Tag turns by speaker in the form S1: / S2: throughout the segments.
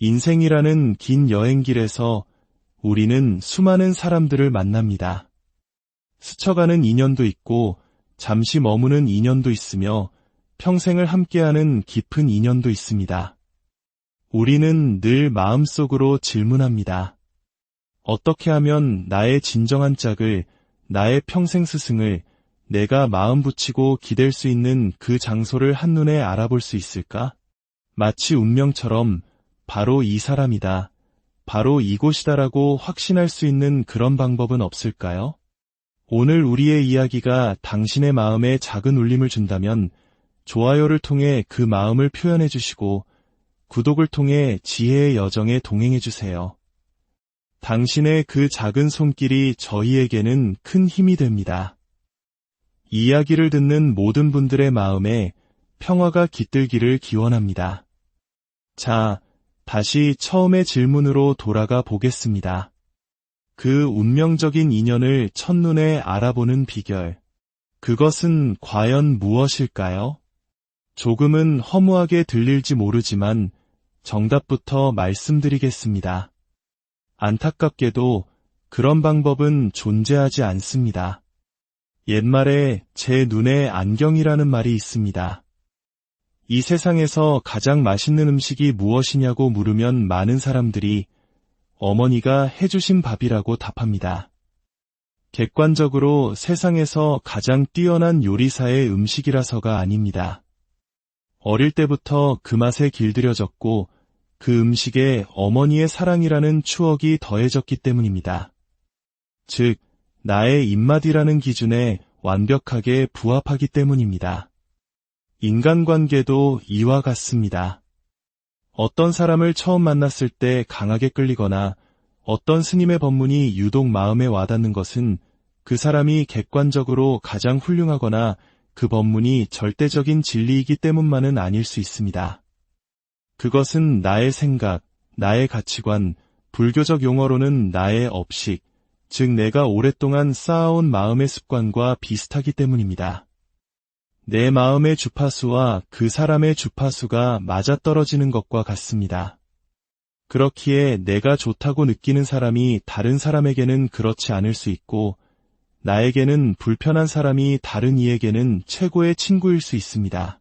S1: 인생이라는 긴 여행길에서 우리는 수많은 사람들을 만납니다. 스쳐가는 인연도 있고 잠시 머무는 인연도 있으며 평생을 함께하는 깊은 인연도 있습니다. 우리는 늘 마음속으로 질문합니다. 어떻게 하면 나의 진정한 짝을, 나의 평생 스승을 내가 마음 붙이고 기댈 수 있는 그 장소를 한눈에 알아볼 수 있을까? 마치 운명처럼 바로 이 사람이다, 바로 이곳이다라고 확신할 수 있는 그런 방법은 없을까요? 오늘 우리의 이야기가 당신의 마음에 작은 울림을 준다면 좋아요를 통해 그 마음을 표현해 주시고 구독을 통해 지혜의 여정에 동행해 주세요. 당신의 그 작은 손길이 저희에게는 큰 힘이 됩니다. 이야기를 듣는 모든 분들의 마음에 평화가 깃들기를 기원합니다. 자, 다시 처음의 질문으로 돌아가 보겠습니다. 그 운명적인 인연을 첫눈에 알아보는 비결. 그것은 과연 무엇일까요? 조금은 허무하게 들릴지 모르지만 정답부터 말씀드리겠습니다. 안타깝게도 그런 방법은 존재하지 않습니다. 옛말에 제 눈에 안경이라는 말이 있습니다. 이 세상에서 가장 맛있는 음식이 무엇이냐고 물으면 많은 사람들이 어머니가 해주신 밥이라고 답합니다. 객관적으로 세상에서 가장 뛰어난 요리사의 음식이라서가 아닙니다. 어릴 때부터 그 맛에 길들여졌고 그 음식에 어머니의 사랑이라는 추억이 더해졌기 때문입니다. 즉, 나의 입맛이라는 기준에 완벽하게 부합하기 때문입니다. 인간관계도 이와 같습니다. 어떤 사람을 처음 만났을 때 강하게 끌리거나 어떤 스님의 법문이 유독 마음에 와닿는 것은 그 사람이 객관적으로 가장 훌륭하거나 그 법문이 절대적인 진리이기 때문만은 아닐 수 있습니다. 그것은 나의 생각, 나의 가치관, 불교적 용어로는 나의 업식, 즉 내가 오랫동안 쌓아온 마음의 습관과 비슷하기 때문입니다. 내 마음의 주파수와 그 사람의 주파수가 맞아떨어지는 것과 같습니다. 그렇기에 내가 좋다고 느끼는 사람이 다른 사람에게는 그렇지 않을 수 있고 나에게는 불편한 사람이 다른 이에게는 최고의 친구일 수 있습니다.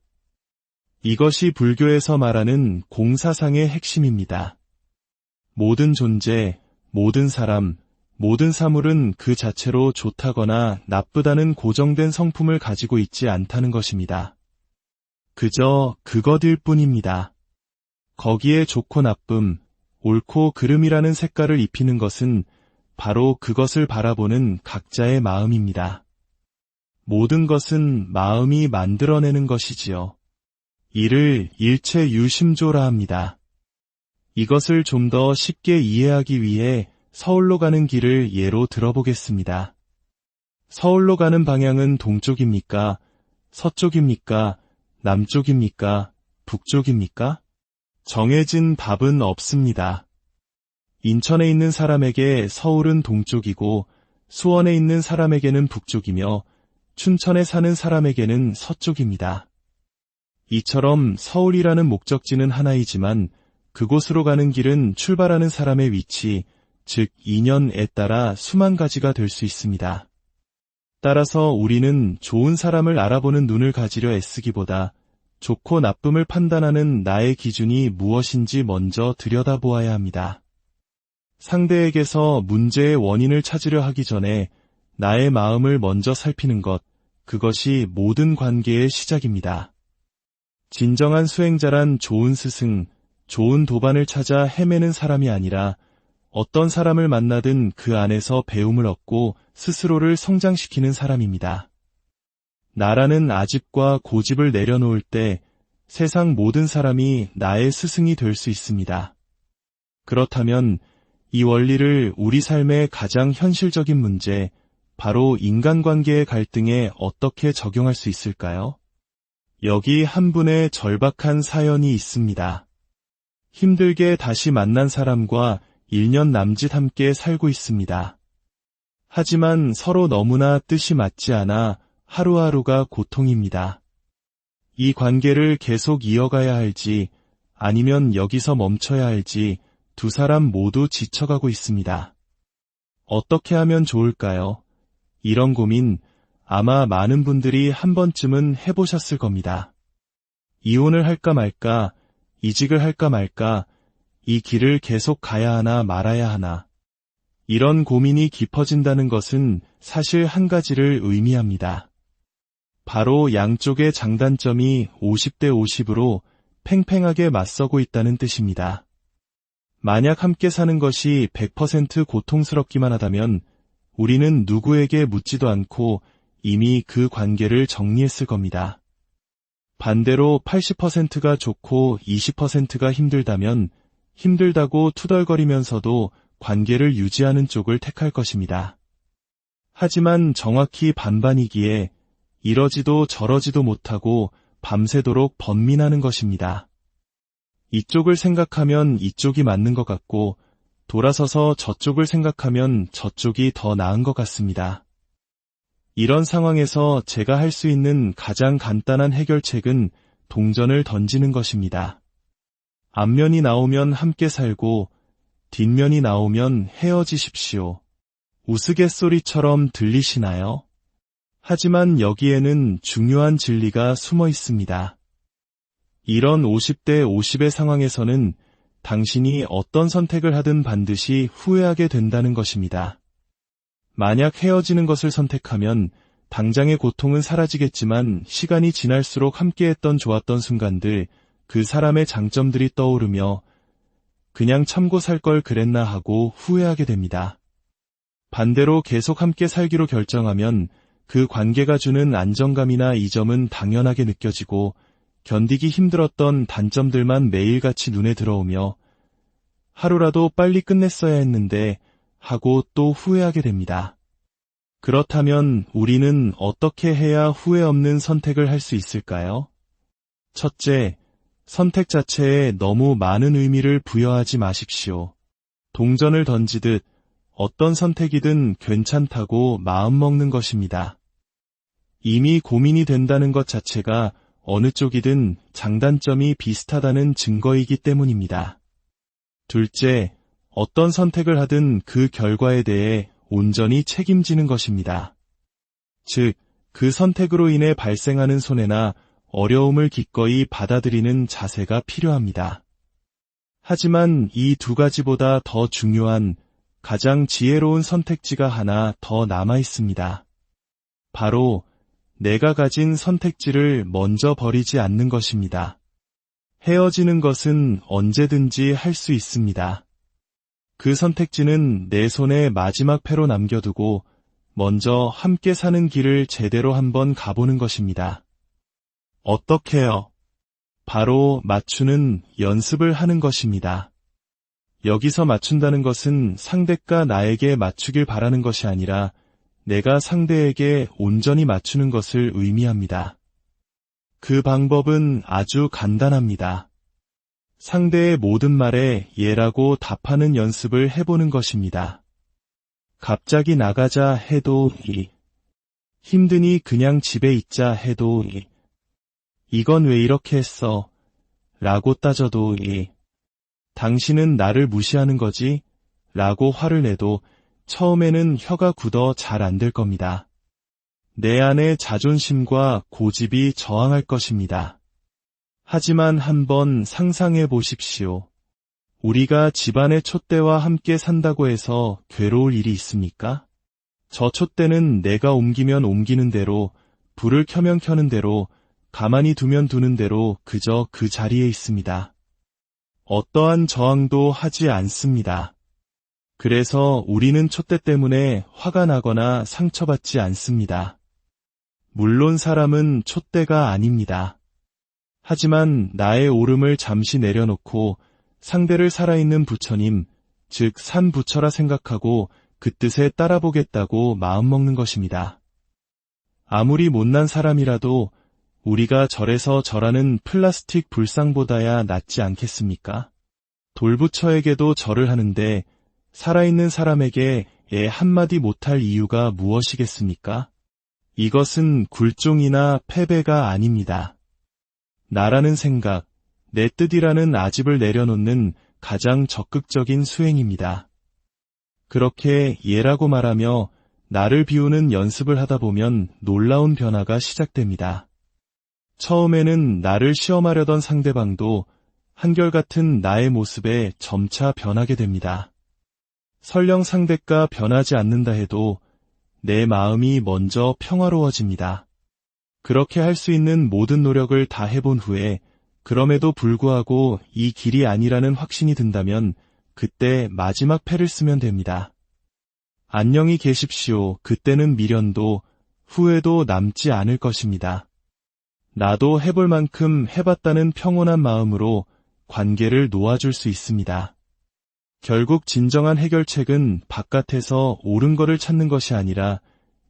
S1: 이것이 불교에서 말하는 공사상의 핵심입니다. 모든 존재, 모든 사람, 모든 사물은 그 자체로 좋다거나 나쁘다는 고정된 성품을 가지고 있지 않다는 것입니다. 그저 그것일 뿐입니다. 거기에 좋고 나쁨, 옳고 그름이라는 색깔을 입히는 것은 바로 그것을 바라보는 각자의 마음입니다. 모든 것은 마음이 만들어내는 것이지요. 이를 일체유심조라 합니다. 이것을 좀 더 쉽게 이해하기 위해 서울로 가는 길을 예로 들어보겠습니다. 서울로 가는 방향은 동쪽입니까? 서쪽입니까? 남쪽입니까? 북쪽입니까? 정해진 답은 없습니다. 인천에 있는 사람에게 서울은 동쪽이고 수원에 있는 사람에게는 북쪽이며 춘천에 사는 사람에게는 서쪽입니다. 이처럼 서울이라는 목적지는 하나이지만 그곳으로 가는 길은 출발하는 사람의 위치, 즉 인연에 따라 수만 가지가 될 수 있습니다. 따라서 우리는 좋은 사람을 알아보는 눈을 가지려 애쓰기보다 좋고 나쁨을 판단하는 나의 기준이 무엇인지 먼저 들여다보아야 합니다. 상대에게서 문제의 원인을 찾으려 하기 전에 나의 마음을 먼저 살피는 것, 그것이 모든 관계의 시작입니다. 진정한 수행자란 좋은 스승, 좋은 도반을 찾아 헤매는 사람이 아니라 어떤 사람을 만나든 그 안에서 배움을 얻고 스스로를 성장시키는 사람입니다. 나라는 아집과 고집을 내려놓을 때 세상 모든 사람이 나의 스승이 될 수 있습니다. 그렇다면 이 원리를 우리 삶의 가장 현실적인 문제, 바로 인간관계의 갈등에 어떻게 적용할 수 있을까요? 여기 한 분의 절박한 사연이 있습니다. 힘들게 다시 만난 사람과 1년 남짓 함께 살고 있습니다. 하지만 서로 너무나 뜻이 맞지 않아 하루하루가 고통입니다. 이 관계를 계속 이어가야 할지 아니면 여기서 멈춰야 할지 두 사람 모두 지쳐가고 있습니다. 어떻게 하면 좋을까요? 이런 고민 아마 많은 분들이 한 번쯤은 해보셨을 겁니다. 이혼을 할까 말까, 이직을 할까 말까, 이 길을 계속 가야 하나 말아야 하나. 이런 고민이 깊어진다는 것은 사실 한 가지를 의미합니다. 바로 양쪽의 장단점이 50대 50으로 팽팽하게 맞서고 있다는 뜻입니다. 만약 함께 사는 것이 100% 고통스럽기만 하다면 우리는 누구에게 묻지도 않고 이미 그 관계를 정리했을 겁니다. 반대로 80%가 좋고 20%가 힘들다면 힘들다고 투덜거리면서도 관계를 유지하는 쪽을 택할 것입니다. 하지만 정확히 반반이기에 이러지도 저러지도 못하고 밤새도록 번민하는 것입니다. 이쪽을 생각하면 이쪽이 맞는 것 같고 돌아서서 저쪽을 생각하면 저쪽이 더 나은 것 같습니다. 이런 상황에서 제가 할 수 있는 가장 간단한 해결책은 동전을 던지는 것입니다. 앞면이 나오면 함께 살고 뒷면이 나오면 헤어지십시오. 우스갯소리처럼 들리시나요? 하지만 여기에는 중요한 진리가 숨어 있습니다. 이런 50대 50의 상황에서는 당신이 어떤 선택을 하든 반드시 후회하게 된다는 것입니다. 만약 헤어지는 것을 선택하면 당장의 고통은 사라지겠지만 시간이 지날수록 함께했던 좋았던 순간들, 그 사람의 장점들이 떠오르며 그냥 참고 살 걸 그랬나 하고 후회하게 됩니다. 반대로 계속 함께 살기로 결정하면 그 관계가 주는 안정감이나 이점은 당연하게 느껴지고 견디기 힘들었던 단점들만 매일같이 눈에 들어오며 하루라도 빨리 끝냈어야 했는데 하고 또 후회하게 됩니다. 그렇다면 우리는 어떻게 해야 후회 없는 선택을 할 수 있을까요? 첫째, 선택 자체에 너무 많은 의미를 부여하지 마십시오. 동전을 던지듯 어떤 선택이든 괜찮다고 마음먹는 것입니다. 이미 고민이 된다는 것 자체가 어느 쪽이든 장단점이 비슷하다는 증거이기 때문입니다. 둘째, 어떤 선택을 하든 그 결과에 대해 온전히 책임지는 것입니다. 즉, 그 선택으로 인해 발생하는 손해나 어려움을 기꺼이 받아들이는 자세가 필요합니다. 하지만 이 두 가지보다 더 중요한 가장 지혜로운 선택지가 하나 더 남아 있습니다. 바로 내가 가진 선택지를 먼저 버리지 않는 것입니다. 헤어지는 것은 언제든지 할 수 있습니다. 그 선택지는 내 손에 마지막 패로 남겨두고 먼저 함께 사는 길을 제대로 한번 가보는 것입니다. 어떻게요? 바로 맞추는 연습을 하는 것입니다. 여기서 맞춘다는 것은 상대가 나에게 맞추길 바라는 것이 아니라 내가 상대에게 온전히 맞추는 것을 의미합니다. 그 방법은 아주 간단합니다. 상대의 모든 말에 예라고 답하는 연습을 해보는 것입니다. 갑자기 나가자 해도 이, 힘드니 그냥 집에 있자 해도 이, 이건 왜 이렇게 했어? 라고 따져도 이, 당신은 나를 무시하는 거지? 라고 화를 내도 처음에는 혀가 굳어 잘 안 될 겁니다. 내 안에 자존심과 고집이 저항할 것입니다. 하지만 한번 상상해 보십시오. 우리가 집안의 촛대와 함께 산다고 해서 괴로울 일이 있습니까? 저 촛대는 내가 옮기면 옮기는 대로, 불을 켜면 켜는 대로, 가만히 두면 두는 대로 그저 그 자리에 있습니다. 어떠한 저항도 하지 않습니다. 그래서 우리는 촛대 때문에 화가 나거나 상처받지 않습니다. 물론 사람은 촛대가 아닙니다. 하지만 나의 오름을 잠시 내려놓고 상대를 살아있는 부처님, 즉 산부처라 생각하고 그 뜻에 따라보겠다고 마음먹는 것입니다. 아무리 못난 사람이라도 우리가 절에서 절하는 플라스틱 불상보다야 낫지 않겠습니까? 돌부처에게도 절을 하는데 살아있는 사람에게 애 한마디 못할 이유가 무엇이겠습니까? 이것은 굴종이나 패배가 아닙니다. 나라는 생각, 내 뜻이라는 아집을 내려놓는 가장 적극적인 수행입니다. 그렇게 예라고 말하며 나를 비우는 연습을 하다 보면 놀라운 변화가 시작됩니다. 처음에는 나를 시험하려던 상대방도 한결같은 나의 모습에 점차 변하게 됩니다. 설령 상대가 변하지 않는다 해도 내 마음이 먼저 평화로워집니다. 그렇게 할 수 있는 모든 노력을 다 해본 후에 그럼에도 불구하고 이 길이 아니라는 확신이 든다면 그때 마지막 패를 쓰면 됩니다. 안녕히 계십시오. 그때는 미련도 후회도 남지 않을 것입니다. 나도 해볼 만큼 해봤다는 평온한 마음으로 관계를 놓아줄 수 있습니다. 결국 진정한 해결책은 바깥에서 옳은 것을 찾는 것이 아니라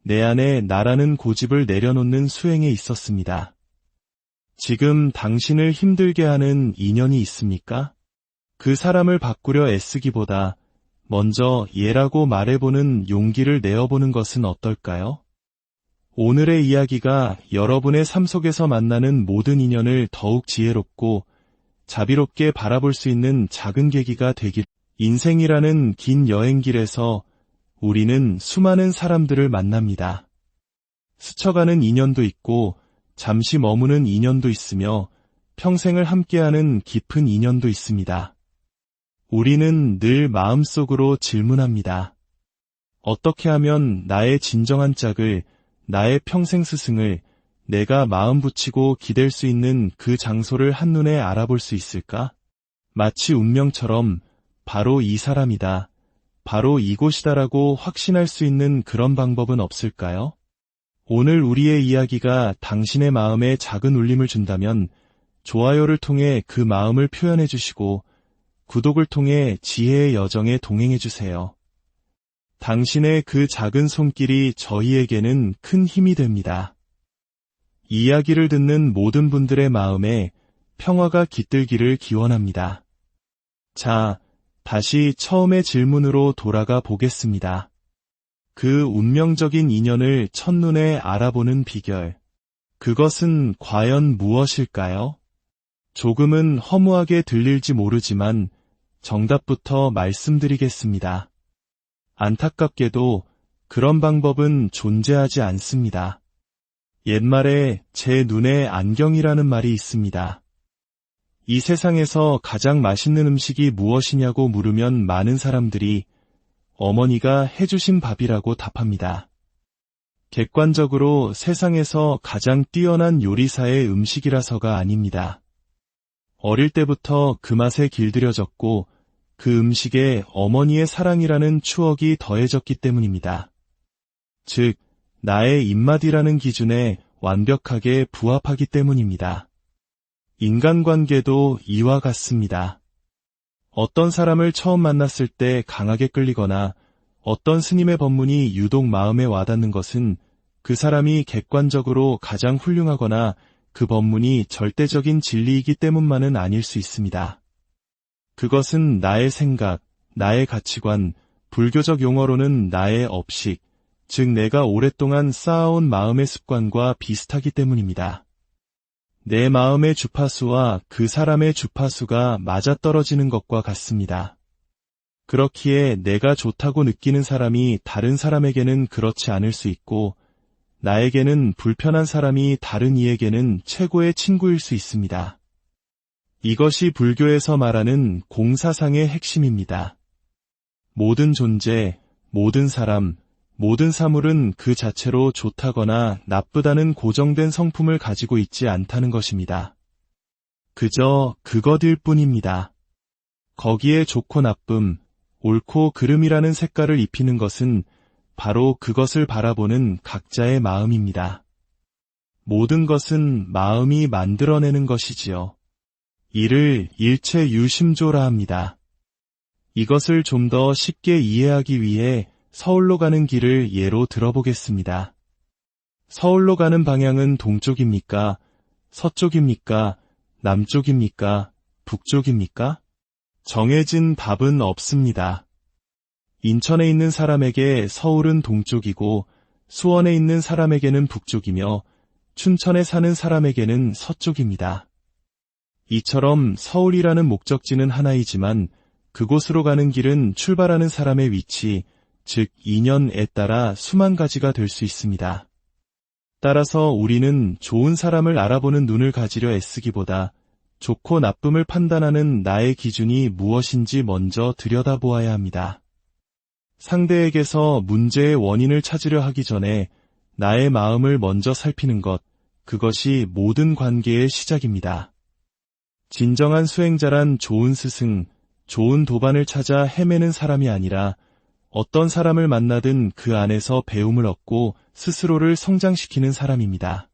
S1: 내 안에 나라는 고집을 내려놓는 수행에 있었습니다. 지금 당신을 힘들게 하는 인연이 있습니까? 그 사람을 바꾸려 애쓰기보다 먼저 예라고 말해보는 용기를 내어보는 것은 어떨까요? 오늘의 이야기가 여러분의 삶 속에서 만나는 모든 인연을 더욱 지혜롭고 자비롭게 바라볼 수 있는 작은 계기가 되길. 인생이라는 긴 여행길에서 우리는 수많은 사람들을 만납니다. 스쳐가는 인연도 있고 잠시 머무는 인연도 있으며 평생을 함께하는 깊은 인연도 있습니다. 우리는 늘 마음속으로 질문합니다. 어떻게 하면 나의 진정한 짝을, 나의 평생 스승을 내가 마음 붙이고 기댈 수 있는 그 장소를 한눈에 알아볼 수 있을까? 마치 운명처럼 바로 이 사람이다, 바로 이곳이다라고 확신할 수 있는 그런 방법은 없을까요? 오늘 우리의 이야기가 당신의 마음에 작은 울림을 준다면 좋아요를 통해 그 마음을 표현해 주시고 구독을 통해 지혜의 여정에 동행해 주세요. 당신의 그 작은 손길이 저희에게는 큰 힘이 됩니다. 이야기를 듣는 모든 분들의 마음에 평화가 깃들기를 기원합니다. 자, 다시 처음의 질문으로 돌아가 보겠습니다. 그 운명적인 인연을 첫눈에 알아보는 비결. 그것은 과연 무엇일까요? 조금은 허무하게 들릴지 모르지만 정답부터 말씀드리겠습니다. 안타깝게도 그런 방법은 존재하지 않습니다. 옛말에 제 눈에 안경이라는 말이 있습니다. 이 세상에서 가장 맛있는 음식이 무엇이냐고 물으면 많은 사람들이 어머니가 해주신 밥이라고 답합니다. 객관적으로 세상에서 가장 뛰어난 요리사의 음식이라서가 아닙니다. 어릴 때부터 그 맛에 길들여졌고 그 음식에 어머니의 사랑이라는 추억이 더해졌기 때문입니다. 즉, 나의 입맛이라는 기준에 완벽하게 부합하기 때문입니다. 인간관계도 이와 같습니다. 어떤 사람을 처음 만났을 때 강하게 끌리거나 어떤 스님의 법문이 유독 마음에 와닿는 것은 그 사람이 객관적으로 가장 훌륭하거나 그 법문이 절대적인 진리이기 때문만은 아닐 수 있습니다. 그것은 나의 생각, 나의 가치관, 불교적 용어로는 나의 업식, 즉 내가 오랫동안 쌓아온 마음의 습관과 비슷하기 때문입니다. 내 마음의 주파수와 그 사람의 주파수가 맞아떨어지는 것과 같습니다. 그렇기에 내가 좋다고 느끼는 사람이 다른 사람에게는 그렇지 않을 수 있고 나에게는 불편한 사람이 다른 이에게는 최고의 친구일 수 있습니다. 이것이 불교에서 말하는 공사상의 핵심입니다. 모든 존재, 모든 사람, 모든 사물은 그 자체로 좋다거나 나쁘다는 고정된 성품을 가지고 있지 않다는 것입니다. 그저 그것일 뿐입니다. 거기에 좋고 나쁨, 옳고 그름이라는 색깔을 입히는 것은 바로 그것을 바라보는 각자의 마음입니다. 모든 것은 마음이 만들어내는 것이지요. 이를 일체유심조라 합니다. 이것을 좀 더 쉽게 이해하기 위해 서울로 가는 길을 예로 들어보겠습니다. 서울로 가는 방향은 동쪽입니까? 서쪽입니까? 남쪽입니까? 북쪽입니까? 정해진 답은 없습니다. 인천에 있는 사람에게 서울은 동쪽이고 수원에 있는 사람에게는 북쪽이며 춘천에 사는 사람에게는 서쪽입니다. 이처럼 서울이라는 목적지는 하나이지만 그곳으로 가는 길은 출발하는 사람의 위치, 즉 인연에 따라 수만 가지가 될 수 있습니다. 따라서 우리는 좋은 사람을 알아보는 눈을 가지려 애쓰기보다 좋고 나쁨을 판단하는 나의 기준이 무엇인지 먼저 들여다보아야 합니다. 상대에게서 문제의 원인을 찾으려 하기 전에 나의 마음을 먼저 살피는 것, 그것이 모든 관계의 시작입니다. 진정한 수행자란 좋은 스승, 좋은 도반을 찾아 헤매는 사람이 아니라 어떤 사람을 만나든 그 안에서 배움을 얻고 스스로를 성장시키는 사람입니다.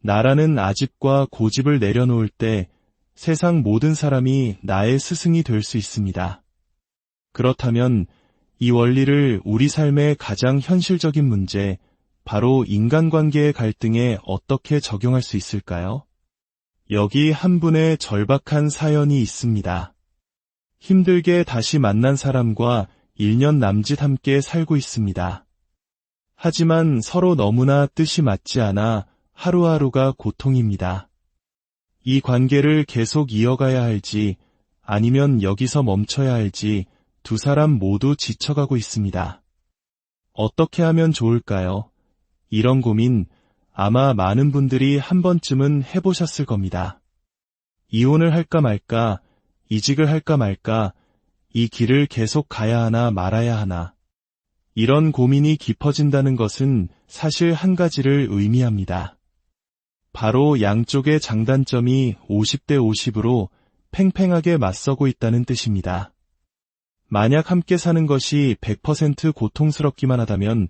S1: 나라는 아집과 고집을 내려놓을 때 세상 모든 사람이 나의 스승이 될 수 있습니다. 그렇다면 이 원리를 우리 삶의 가장 현실적인 문제, 바로 인간관계의 갈등에 어떻게 적용할 수 있을까요? 여기 한 분의 절박한 사연이 있습니다. 힘들게 다시 만난 사람과 1년 남짓 함께 살고 있습니다. 하지만 서로 너무나 뜻이 맞지 않아 하루하루가 고통입니다. 이 관계를 계속 이어가야 할지 아니면 여기서 멈춰야 할지 두 사람 모두 지쳐가고 있습니다. 어떻게 하면 좋을까요? 이런 고민 아마 많은 분들이 한 번쯤은 해보셨을 겁니다. 이혼을 할까 말까, 이직을 할까 말까, 이 길을 계속 가야 하나 말아야 하나. 이런 고민이 깊어진다는 것은 사실 한 가지를 의미합니다. 바로 양쪽의 장단점이 50대 50으로 팽팽하게 맞서고 있다는 뜻입니다. 만약 함께 사는 것이 100% 고통스럽기만 하다면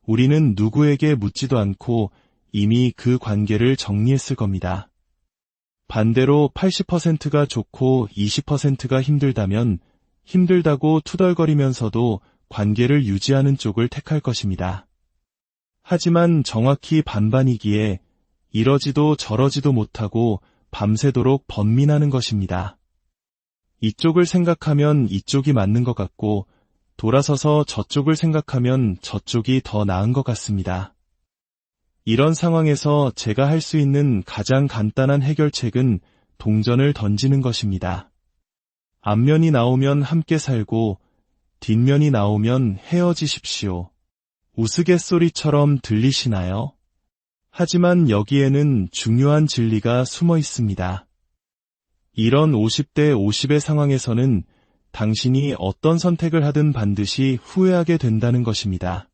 S1: 우리는 누구에게 묻지도 않고 이미 그 관계를 정리했을 겁니다. 반대로 80%가 좋고 20%가 힘들다면 힘들다고 투덜거리면서도 관계를 유지하는 쪽을 택할 것입니다. 하지만 정확히 반반이기에 이러지도 저러지도 못하고 밤새도록 번민하는 것입니다. 이쪽을 생각하면 이쪽이 맞는 것 같고 돌아서서 저쪽을 생각하면 저쪽이 더 나은 것 같습니다. 이런 상황에서 제가 할 수 있는 가장 간단한 해결책은 동전을 던지는 것입니다. 앞면이 나오면 함께 살고 뒷면이 나오면 헤어지십시오. 우스갯소리처럼 들리시나요? 하지만 여기에는 중요한 진리가 숨어 있습니다. 이런 50대 50의 상황에서는 당신이 어떤 선택을 하든 반드시 후회하게 된다는 것입니다.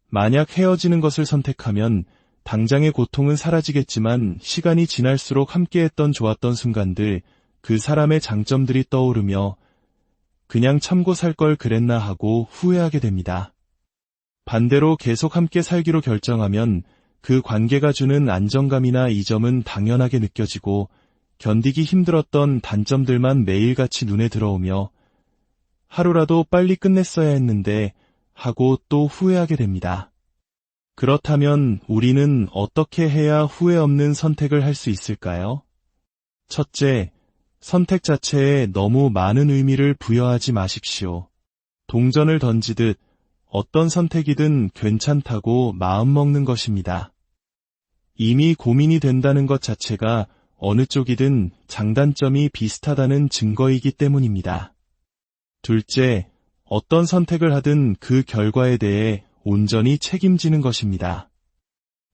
S1: 만약 헤어지는 것을 선택하면 당장의 고통은 사라지겠지만 시간이 지날수록 함께했던 좋았던 순간들, 그 사람의 장점들이 떠오르며 그냥 참고 살 걸 그랬나 하고 후회하게 됩니다. 반대로 계속 함께 살기로 결정하면 그 관계가 주는 안정감이나 이점은 당연하게 느껴지고 견디기 힘들었던 단점들만 매일같이 눈에 들어오며 하루라도 빨리 끝냈어야 했는데 하고 또 후회하게 됩니다. 그렇다면 우리는 어떻게 해야 후회 없는 선택을 할 수 있을까요? 첫째, 선택 자체에 너무 많은 의미를 부여하지 마십시오. 동전을 던지듯 어떤 선택이든 괜찮다고 마음먹는 것입니다. 이미 고민이 된다는 것 자체가 어느 쪽이든 장단점이 비슷하다는 증거이기 때문입니다. 둘째, 어떤 선택을 하든 그 결과에 대해 온전히 책임지는 것입니다.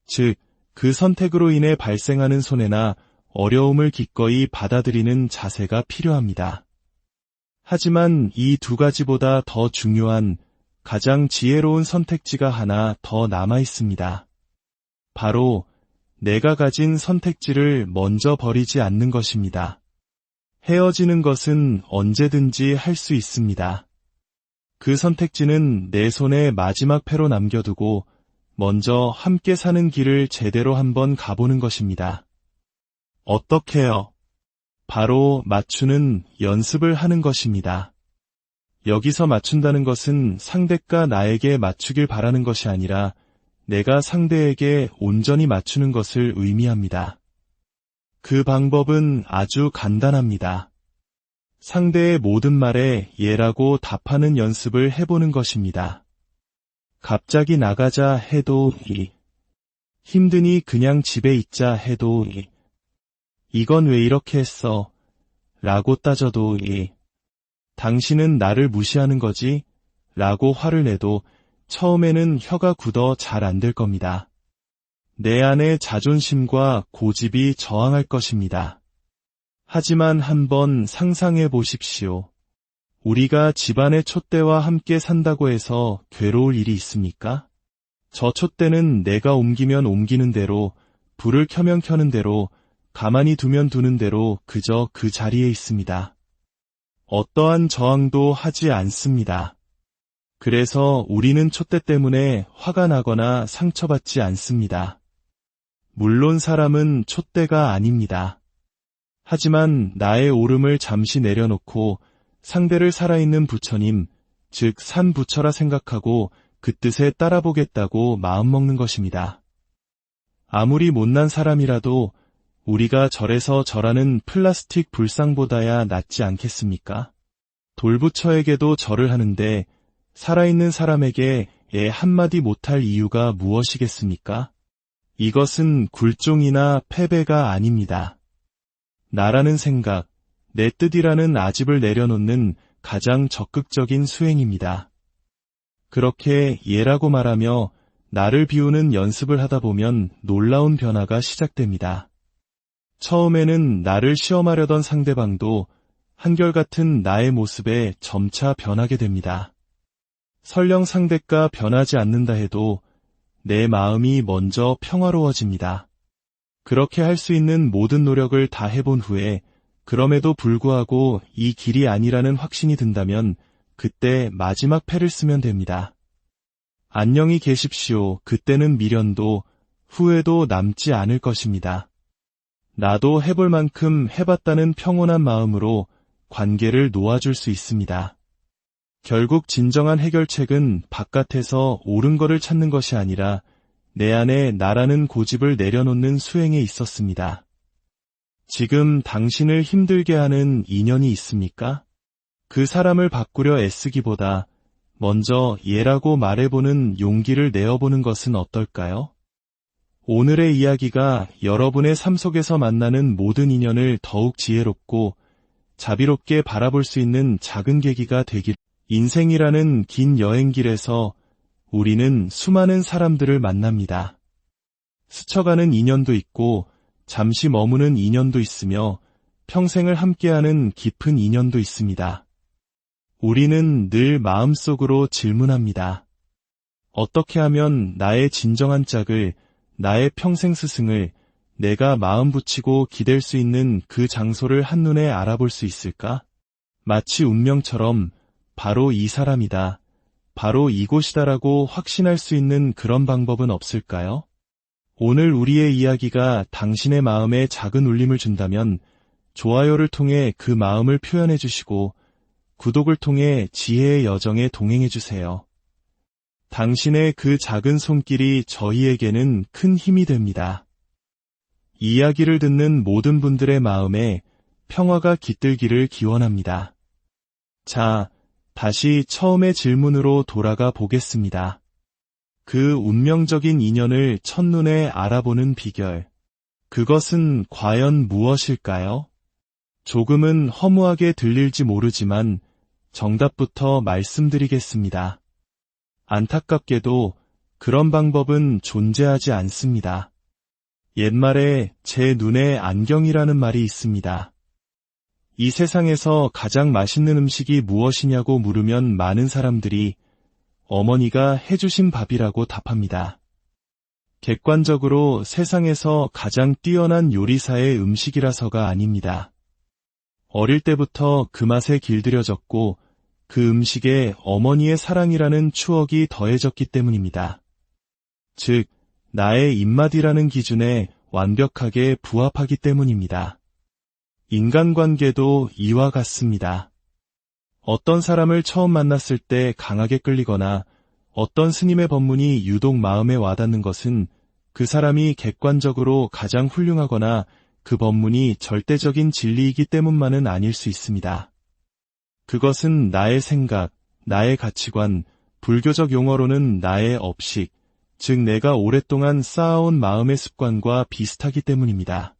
S1: 즉, 그 선택으로 인해 발생하는 손해나 어려움을 기꺼이 받아들이는 자세가 필요합니다. 하지만 이 두 가지보다 더 중요한 가장 지혜로운 선택지가 하나 더 남아 있습니다. 바로 내가 가진 선택지를 먼저 버리지 않는 것입니다. 헤어지는 것은 언제든지 할 수 있습니다. 그 선택지는 내 손에 마지막 패로 남겨두고 먼저 함께 사는 길을 제대로 한번 가보는 것입니다. 어떻게요? 바로 맞추는 연습을 하는 것입니다. 여기서 맞춘다는 것은 상대가 나에게 맞추길 바라는 것이 아니라 내가 상대에게 온전히 맞추는 것을 의미합니다. 그 방법은 아주 간단합니다. 상대의 모든 말에 예라고 답하는 연습을 해보는 것입니다. 갑자기 나가자 해도 이. 힘드니 그냥 집에 있자 해도 이. 이건 왜 이렇게 했어? 라고 따져도 당신은 나를 무시하는 거지? 라고 화를 내도 처음에는 혀가 굳어 잘 안 될 겁니다. 내 안의 자존심과 고집이 저항할 것입니다. 하지만 한번 상상해 보십시오. 우리가 집안의 촛대와 함께 산다고 해서 괴로울 일이 있습니까? 저 촛대는 내가 옮기면 옮기는 대로, 불을 켜면 켜는 대로, 가만히 두면 두는 대로 그저 그 자리에 있습니다. 어떠한 저항도 하지 않습니다. 그래서 우리는 촛대 때문에 화가 나거나 상처받지 않습니다. 물론 사람은 촛대가 아닙니다. 하지만 나의 오름을 잠시 내려놓고 상대를 살아있는 부처님, 즉 산부처라 생각하고 그 뜻에 따라보겠다고 마음먹는 것입니다. 아무리 못난 사람이라도 우리가 절에서 절하는 플라스틱 불상보다야 낫지 않겠습니까? 돌부처에게도 절을 하는데 살아있는 사람에게 한마디 못할 이유가 무엇이겠습니까? 이것은 굴종이나 패배가 아닙니다. 나라는 생각, 내 뜻이라는 아집을 내려놓는 가장 적극적인 수행입니다. 그렇게 예라고 말하며 나를 비우는 연습을 하다 보면 놀라운 변화가 시작됩니다. 처음에는 나를 시험하려던 상대방도 한결같은 나의 모습에 점차 변하게 됩니다. 설령 상대가 변하지 않는다 해도 내 마음이 먼저 평화로워집니다. 그렇게 할 수 있는 모든 노력을 다 해본 후에 그럼에도 불구하고 이 길이 아니라는 확신이 든다면 그때 마지막 패를 쓰면 됩니다. 안녕히 계십시오. 그때는 미련도 후회도 남지 않을 것입니다. 나도 해볼 만큼 해봤다는 평온한 마음으로 관계를 놓아줄 수 있습니다. 결국 진정한 해결책은 바깥에서 옳은 것을 찾는 것이 아니라 내 안에 나라는 고집을 내려놓는 수행에 있었습니다. 지금 당신을 힘들게 하는 인연이 있습니까? 그 사람을 바꾸려 애쓰기보다 먼저 예라고 말해보는 용기를 내어보는 것은 어떨까요? 오늘의 이야기가 여러분의 삶 속에서 만나는 모든 인연을 더욱 지혜롭고 자비롭게 바라볼 수 있는 작은 계기가 되길. 인생이라는 긴 여행길에서 우리는 수많은 사람들을 만납니다. 스쳐가는 인연도 있고 잠시 머무는 인연도 있으며 평생을 함께하는 깊은 인연도 있습니다. 우리는 늘 마음속으로 질문합니다. 어떻게 하면 나의 진정한 짝을, 나의 평생 스승을 내가 마음 붙이고 기댈 수 있는 그 장소를 한눈에 알아볼 수 있을까? 마치 운명처럼 바로 이 사람이다, 바로 이곳이다라고 확신할 수 있는 그런 방법은 없을까요? 오늘 우리의 이야기가 당신의 마음에 작은 울림을 준다면 좋아요를 통해 그 마음을 표현해 주시고 구독을 통해 지혜의 여정에 동행해 주세요. 당신의 그 작은 손길이 저희에게는 큰 힘이 됩니다. 이야기를 듣는 모든 분들의 마음에 평화가 깃들기를 기원합니다. 자, 다시 처음의 질문으로 돌아가 보겠습니다. 그 운명적인 인연을 첫눈에 알아보는 비결. 그것은 과연 무엇일까요? 조금은 허무하게 들릴지 모르지만 정답부터 말씀드리겠습니다. 안타깝게도 그런 방법은 존재하지 않습니다. 옛말에 제 눈에 안경이라는 말이 있습니다. 이 세상에서 가장 맛있는 음식이 무엇이냐고 물으면 많은 사람들이 어머니가 해주신 밥이라고 답합니다. 객관적으로 세상에서 가장 뛰어난 요리사의 음식이라서가 아닙니다. 어릴 때부터 그 맛에 길들여졌고 그 음식에 어머니의 사랑이라는 추억이 더해졌기 때문입니다. 즉, 나의 입맛이라는 기준에 완벽하게 부합하기 때문입니다. 인간관계도 이와 같습니다. 어떤 사람을 처음 만났을 때 강하게 끌리거나 어떤 스님의 법문이 유독 마음에 와닿는 것은 그 사람이 객관적으로 가장 훌륭하거나 그 법문이 절대적인 진리이기 때문만은 아닐 수 있습니다. 그것은 나의 생각, 나의 가치관, 불교적 용어로는 나의 업식, 즉 내가 오랫동안 쌓아온 마음의 습관과 비슷하기 때문입니다.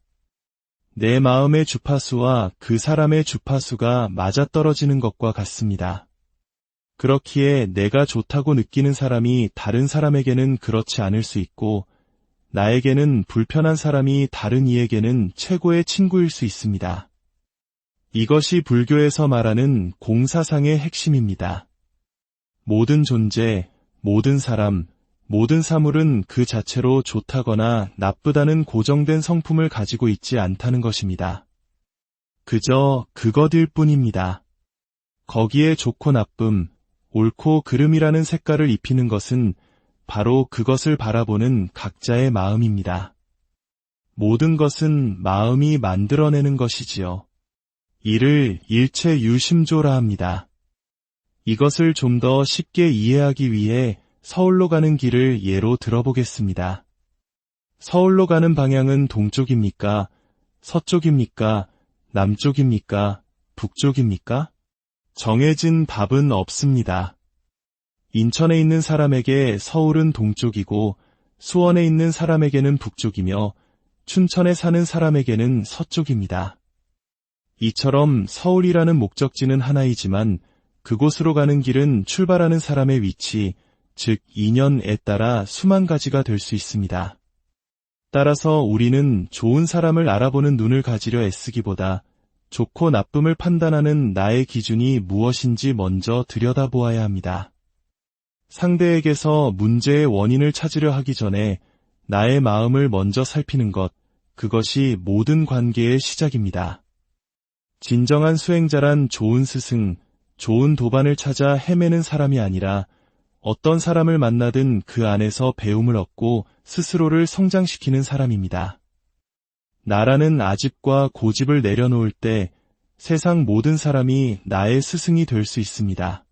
S1: 내 마음의 주파수와 그 사람의 주파수가 맞아떨어지는 것과 같습니다. 그렇기에 내가 좋다고 느끼는 사람이 다른 사람에게는 그렇지 않을 수 있고, 나에게는 불편한 사람이 다른 이에게는 최고의 친구일 수 있습니다. 이것이 불교에서 말하는 공사상의 핵심입니다. 모든 존재, 모든 사람, 모든 사물은 그 자체로 좋다거나 나쁘다는 고정된 성품을 가지고 있지 않다는 것입니다. 그저 그것일 뿐입니다. 거기에 좋고 나쁨, 옳고 그름이라는 색깔을 입히는 것은 바로 그것을 바라보는 각자의 마음입니다. 모든 것은 마음이 만들어내는 것이지요. 이를 일체유심조라 합니다. 이것을 좀 더 쉽게 이해하기 위해 서울로 가는 길을 예로 들어보겠습니다. 서울로 가는 방향은 동쪽입니까? 서쪽입니까? 남쪽입니까? 북쪽입니까? 정해진 답은 없습니다. 인천에 있는 사람에게 서울은 동쪽이고 수원에 있는 사람에게는 북쪽이며 춘천에 사는 사람에게는 서쪽입니다. 이처럼 서울이라는 목적지는 하나이지만 그곳으로 가는 길은 출발하는 사람의 위치, 즉 인연에 따라 수만 가지가 될 수 있습니다. 따라서 우리는 좋은 사람을 알아보는 눈을 가지려 애쓰기보다 좋고 나쁨을 판단하는 나의 기준이 무엇인지 먼저 들여다보아야 합니다. 상대에게서 문제의 원인을 찾으려 하기 전에 나의 마음을 먼저 살피는 것, 그것이 모든 관계의 시작입니다. 진정한 수행자란 좋은 스승, 좋은 도반을 찾아 헤매는 사람이 아니라 어떤 사람을 만나든 그 안에서 배움을 얻고 스스로를 성장시키는 사람입니다. 나라는 아집과 고집을 내려놓을 때 세상 모든 사람이 나의 스승이 될 수 있습니다.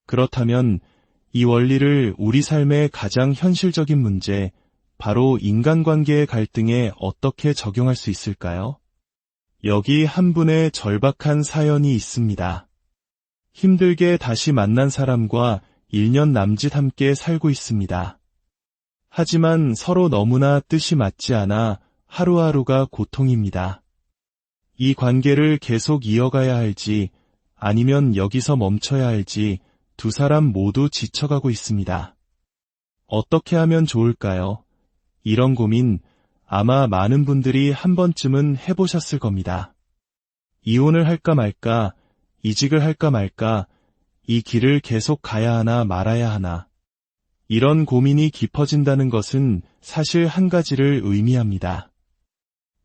S1: 그렇다면 이 원리를 우리 삶의 가장 현실적인 문제, 바로 인간관계의 갈등에 어떻게 적용할 수 있을까요? 여기 한 분의 절박한 사연이 있습니다. 힘들게 다시 만난 사람과 1년 남짓 함께 살고 있습니다. 하지만 서로 너무나 뜻이 맞지 않아 하루하루가 고통입니다. 이 관계를 계속 이어가야 할지 아니면 여기서 멈춰야 할지 두 사람 모두 지쳐가고 있습니다. 어떻게 하면 좋을까요? 이런 고민 아마 많은 분들이 한 번쯤은 해보셨을 겁니다. 이혼을 할까 말까, 이직을 할까 말까, 이 길을 계속 가야 하나 말아야 하나. 이런 고민이 깊어진다는 것은 사실 한 가지를 의미합니다.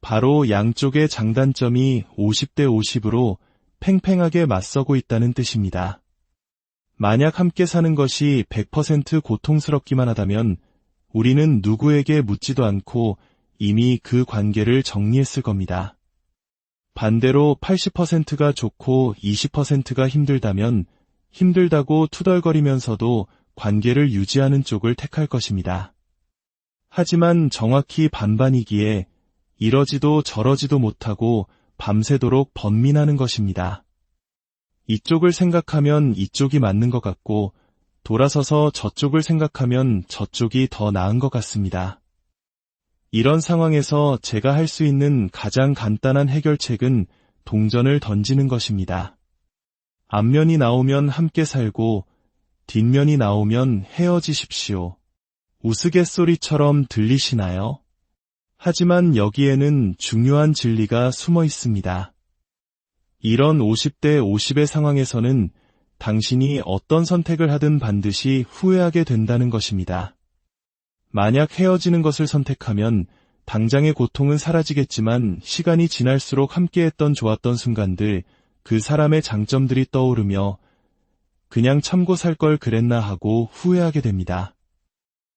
S1: 바로 양쪽의 장단점이 50대 50으로 팽팽하게 맞서고 있다는 뜻입니다. 만약 함께 사는 것이 100% 고통스럽기만 하다면 우리는 누구에게 묻지도 않고 이미 그 관계를 정리했을 겁니다. 반대로 80%가 좋고 20%가 힘들다면 힘들다고 투덜거리면서도 관계를 유지하는 쪽을 택할 것입니다. 하지만 정확히 반반이기에 이러지도 저러지도 못하고 밤새도록 번민하는 것입니다. 이쪽을 생각하면 이쪽이 맞는 것 같고 돌아서서 저쪽을 생각하면 저쪽이 더 나은 것 같습니다. 이런 상황에서 제가 할 수 있는 가장 간단한 해결책은 동전을 던지는 것입니다. 앞면이 나오면 함께 살고 뒷면이 나오면 헤어지십시오. 우스갯소리처럼 들리시나요? 하지만 여기에는 중요한 진리가 숨어 있습니다. 이런 50대 50의 상황에서는 당신이 어떤 선택을 하든 반드시 후회하게 된다는 것입니다. 만약 헤어지는 것을 선택하면 당장의 고통은 사라지겠지만 시간이 지날수록 함께했던 좋았던 순간들, 그 사람의 장점들이 떠오르며 그냥 참고 살 걸 그랬나 하고 후회하게 됩니다.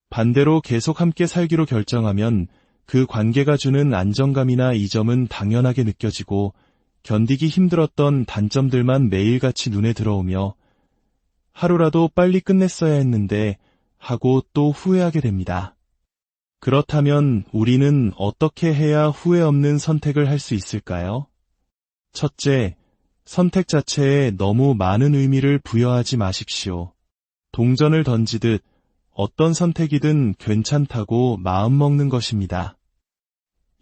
S1: 반대로 계속 함께 살기로 결정하면 그 관계가 주는 안정감이나 이점은 당연하게 느껴지고 견디기 힘들었던 단점들만 매일같이 눈에 들어오며 하루라도 빨리 끝냈어야 했는데 하고 또 후회하게 됩니다. 그렇다면 우리는 어떻게 해야 후회 없는 선택을 할 수 있을까요? 첫째, 선택 자체에 너무 많은 의미를 부여하지 마십시오. 동전을 던지듯 어떤 선택이든 괜찮다고 마음먹는 것입니다.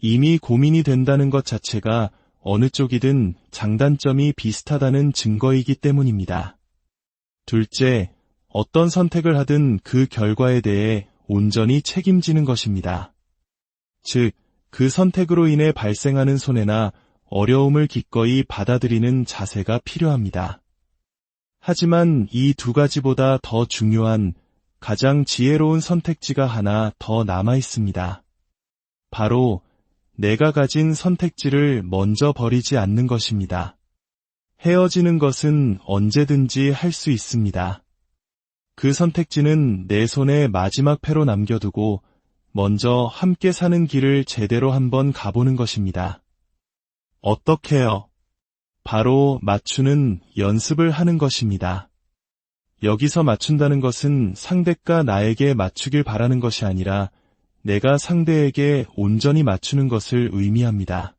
S1: 이미 고민이 된다는 것 자체가 어느 쪽이든 장단점이 비슷하다는 증거이기 때문입니다. 둘째, 어떤 선택을 하든 그 결과에 대해 온전히 책임지는 것입니다. 즉, 그 선택으로 인해 발생하는 손해나 어려움을 기꺼이 받아들이는 자세가 필요합니다. 하지만 이 두 가지보다 더 중요한 가장 지혜로운 선택지가 하나 더 남아 있습니다. 바로 내가 가진 선택지를 먼저 버리지 않는 것입니다. 헤어지는 것은 언제든지 할 수 있습니다. 그 선택지는 내 손에 마지막 패로 남겨두고 먼저 함께 사는 길을 제대로 한번 가보는 것입니다. 어떻게요? 바로 맞추는 연습을 하는 것입니다. 여기서 맞춘다는 것은 상대가 나에게 맞추길 바라는 것이 아니라 내가 상대에게 온전히 맞추는 것을 의미합니다.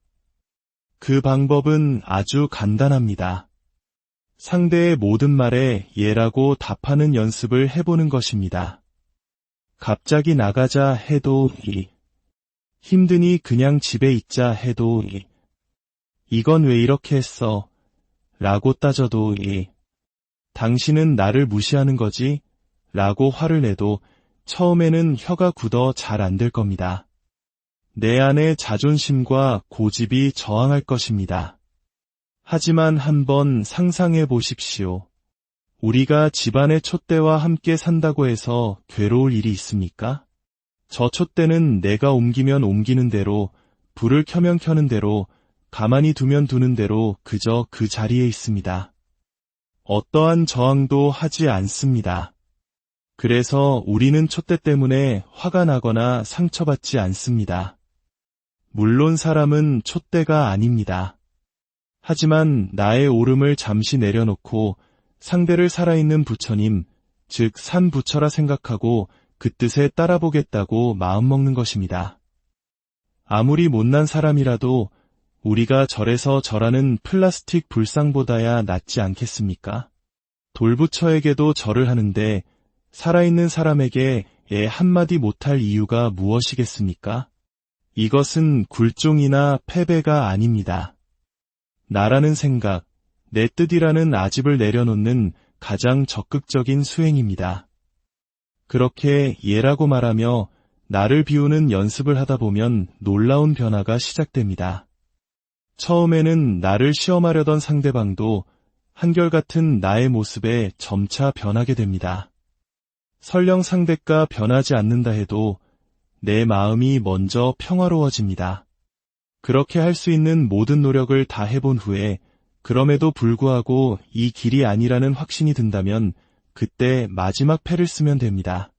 S1: 그 방법은 아주 간단합니다. 상대의 모든 말에 예라고 답하는 연습을 해보는 것입니다. 갑자기 나가자 해도 힘드니 그냥 집에 있자 해도 이건 왜 이렇게 했어? 라고 따져도 당신은 나를 무시하는 거지? 라고 화를 내도 처음에는 혀가 굳어 잘 안 될 겁니다. 내 안의 자존심과 고집이 저항할 것입니다. 하지만 한번 상상해 보십시오. 우리가 집안의 촛대와 함께 산다고 해서 괴로울 일이 있습니까? 저 촛대는 내가 옮기면 옮기는 대로, 불을 켜면 켜는 대로, 가만히 두면 두는 대로 그저 그 자리에 있습니다. 어떠한 저항도 하지 않습니다. 그래서 우리는 촛대 때문에 화가 나거나 상처받지 않습니다. 물론 사람은 촛대가 아닙니다. 하지만 나의 오름을 잠시 내려놓고 상대를 살아있는 부처님, 즉 산부처라 생각하고 그 뜻에 따라보겠다고 마음먹는 것입니다. 아무리 못난 사람이라도 우리가 절에서 절하는 플라스틱 불상보다야 낫지 않겠습니까? 돌부처에게도 절을 하는데 살아있는 사람에게 애 한마디 못할 이유가 무엇이겠습니까? 이것은 굴종이나 패배가 아닙니다. 나라는 생각, 내 뜻이라는 아집을 내려놓는 가장 적극적인 수행입니다. 그렇게 예라고 말하며 나를 비우는 연습을 하다 보면 놀라운 변화가 시작됩니다. 처음에는 나를 시험하려던 상대방도 한결같은 나의 모습에 점차 변하게 됩니다. 설령 상대가 변하지 않는다 해도 내 마음이 먼저 평화로워집니다. 그렇게 할 수 있는 모든 노력을 다 해본 후에 그럼에도 불구하고 이 길이 아니라는 확신이 든다면 그때 마지막 패를 쓰면 됩니다.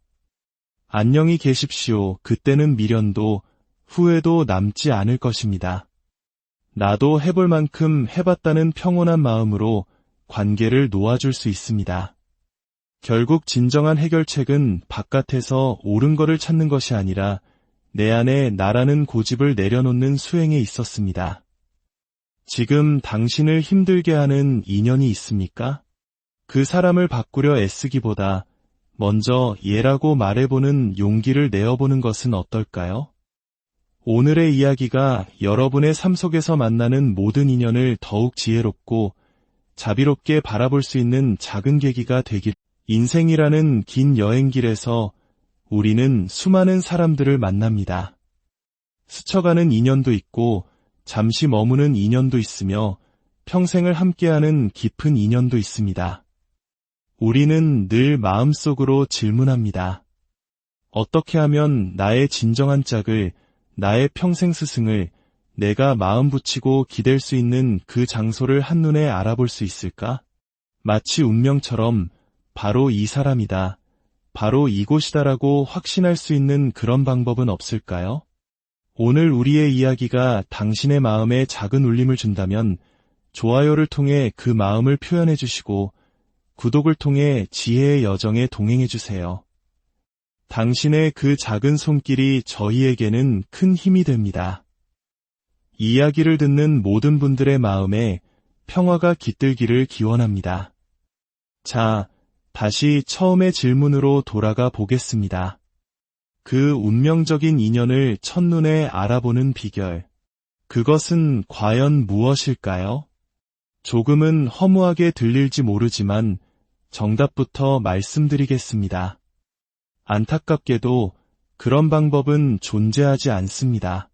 S1: 안녕히 계십시오. 그때는 미련도 후회도 남지 않을 것입니다. 나도 해볼 만큼 해봤다는 평온한 마음으로 관계를 놓아줄 수 있습니다. 결국 진정한 해결책은 바깥에서 옳은 것을 찾는 것이 아니라 내 안에 나라는 고집을 내려놓는 수행에 있었습니다. 지금 당신을 힘들게 하는 인연이 있습니까? 그 사람을 바꾸려 애쓰기보다 먼저 예라고 말해보는 용기를 내어보는 것은 어떨까요? 오늘의 이야기가 여러분의 삶 속에서 만나는 모든 인연을 더욱 지혜롭고 자비롭게 바라볼 수 있는 작은 계기가 되길. 인생이라는 긴 여행길에서 우리는 수많은 사람들을 만납니다. 스쳐가는 인연도 있고 잠시 머무는 인연도 있으며 평생을 함께하는 깊은 인연도 있습니다. 우리는 늘 마음속으로 질문합니다. 어떻게 하면 나의 진정한 짝을, 나의 평생 스승을 내가 마음 붙이고 기댈 수 있는 그 장소를 한눈에 알아볼 수 있을까? 마치 운명처럼 바로 이 사람이다, 바로 이곳이다라고 확신할 수 있는 그런 방법은 없을까요? 오늘 우리의 이야기가 당신의 마음에 작은 울림을 준다면 좋아요를 통해 그 마음을 표현해 주시고 구독을 통해 지혜의 여정에 동행해 주세요. 당신의 그 작은 손길이 저희에게는 큰 힘이 됩니다. 이야기를 듣는 모든 분들의 마음에 평화가 깃들기를 기원합니다. 자, 다시 처음의 질문으로 돌아가 보겠습니다. 그 운명적인 인연을 첫눈에 알아보는 비결. 그것은 과연 무엇일까요? 조금은 허무하게 들릴지 모르지만 정답부터 말씀드리겠습니다. 안타깝게도 그런 방법은 존재하지 않습니다.